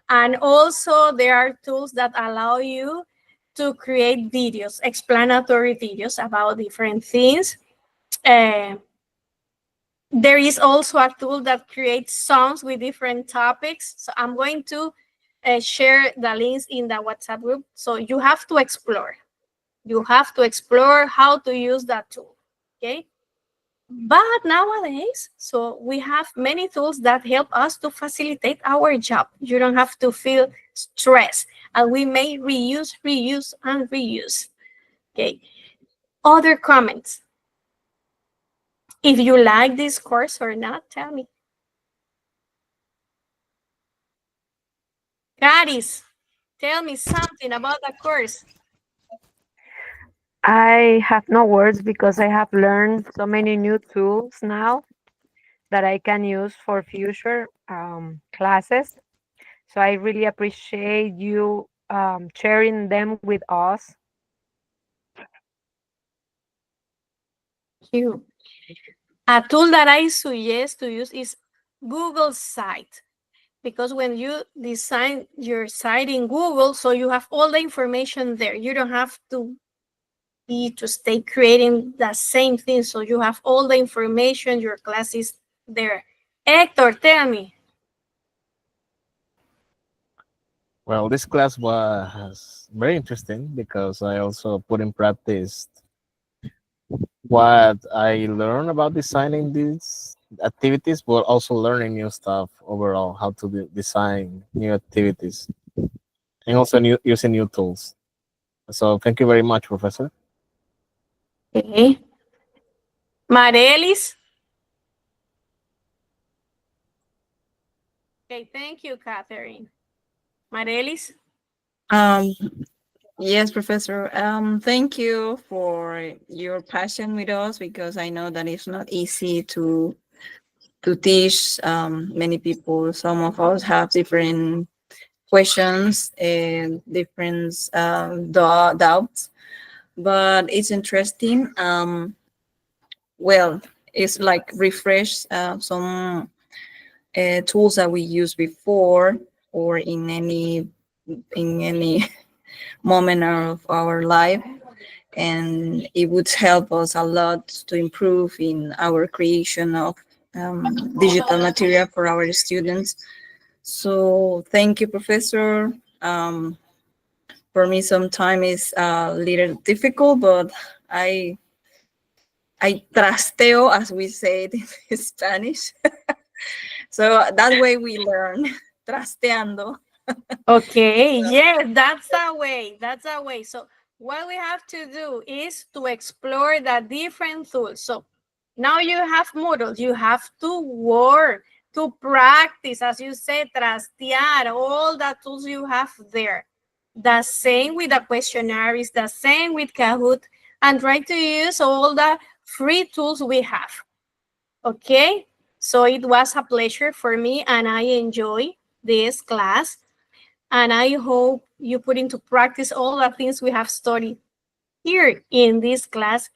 And also there are tools that allow you to create videos, explanatory videos about different things. There is also a tool that creates songs with different topics. So I'm going to share the links in the WhatsApp group. So you have to explore. You have to explore how to use that tool. Okay. But nowadays, so we have many tools that help us to facilitate our job. You don't have to feel stressed. And we may reuse, and reuse. Okay. Other comments. If you like this course or not, tell me. Caris, tell me something about the course. I have no words because I have learned so many new tools now that I can use for future classes. So I really appreciate you sharing them with us. You. A tool that I suggest to use is Google Site, because when you design your site in Google, so you have all the information there. You don't have to stay creating the same thing. So you have all the information, your class is there. Hector, tell me. Well, this class was very interesting because I also put in practice what I learned about designing these activities, but also learning new stuff overall, how to design new activities, and also using new tools. So thank you very much, Professor. Okay. Marelis. Okay, thank you, Catherine. Marelis. Um, yes, Professor. Thank you for your passion with us, because I know that it's not easy to teach many people. Some of us have different questions and different doubts, but it's interesting. Well, it's like refresh some tools that we used before, or in any moment of our life, and it would help us a lot to improve in our creation of digital material for our students. So thank you, Professor. For me, sometimes it's a little difficult, but I trasteo, as we say it in Spanish. So that way we learn, trasteando. Okay, yes, that's the way. That's the way. So what we have to do is to explore the different tools. So now you have Moodle, you have to work, to practice, as you said, trastear, all the tools you have there. The same with the questionnaires, the same with Kahoot, and try to use all the free tools we have. Okay, so it was a pleasure for me, and I enjoy this class. And I hope you put into practice all the things we have studied here in this class,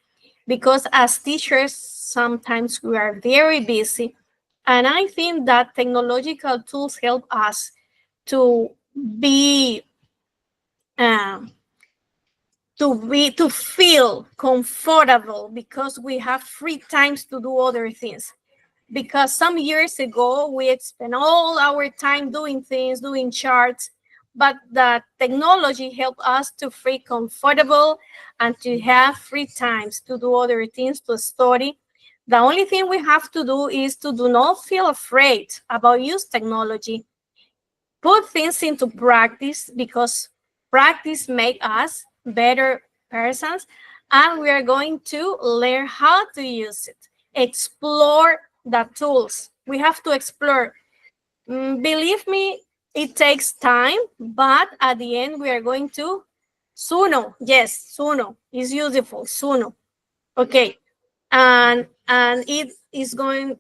because as teachers, sometimes we are very busy. And I think that technological tools help us to be, um, to feel comfortable, because we have free times to do other things. Because some years ago, we had spent all our time doing things, doing charts, but the technology helped us to feel comfortable and to have free times to do other things, to study. The only thing we have to do is to do not feel afraid about use technology. Put things into practice, because practice makes us better persons, and we are going to learn how to use it. Explore the tools. We have to explore. Believe me, it takes time, but at the end we are going to Suno. Yes, Suno is useful. Suno. Okay, and it is going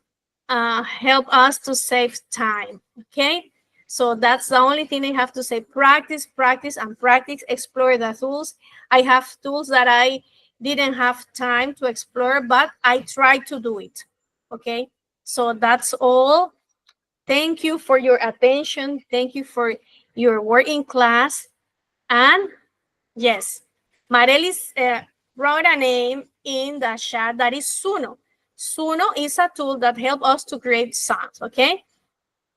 help us to save time. Okay, so that's the only thing I have to say. Practice, practice, and practice. Explore the tools. I have tools that I didn't have time to explore, but I tried to do it. Okay, so that's all. Thank you for your attention. Thank you for your work in class. And yes, Marelis wrote a name in the chat that is Suno. Suno is a tool that helps us to create sounds, okay?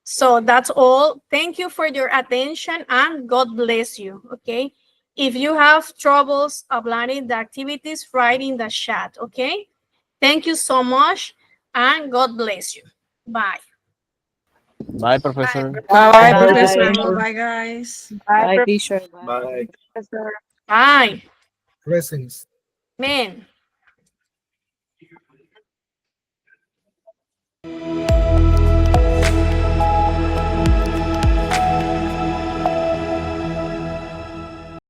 So that's all. Thank you for your attention, and God bless you, okay? If you have troubles uploading the activities, write in the chat, okay? Thank you so much, and God bless you. Bye. Bye, Professor. Bye, Bye. Professor. Bye, guys. Bye, Bye, teacher. Bye. Professor. Bye. Blessings. Man.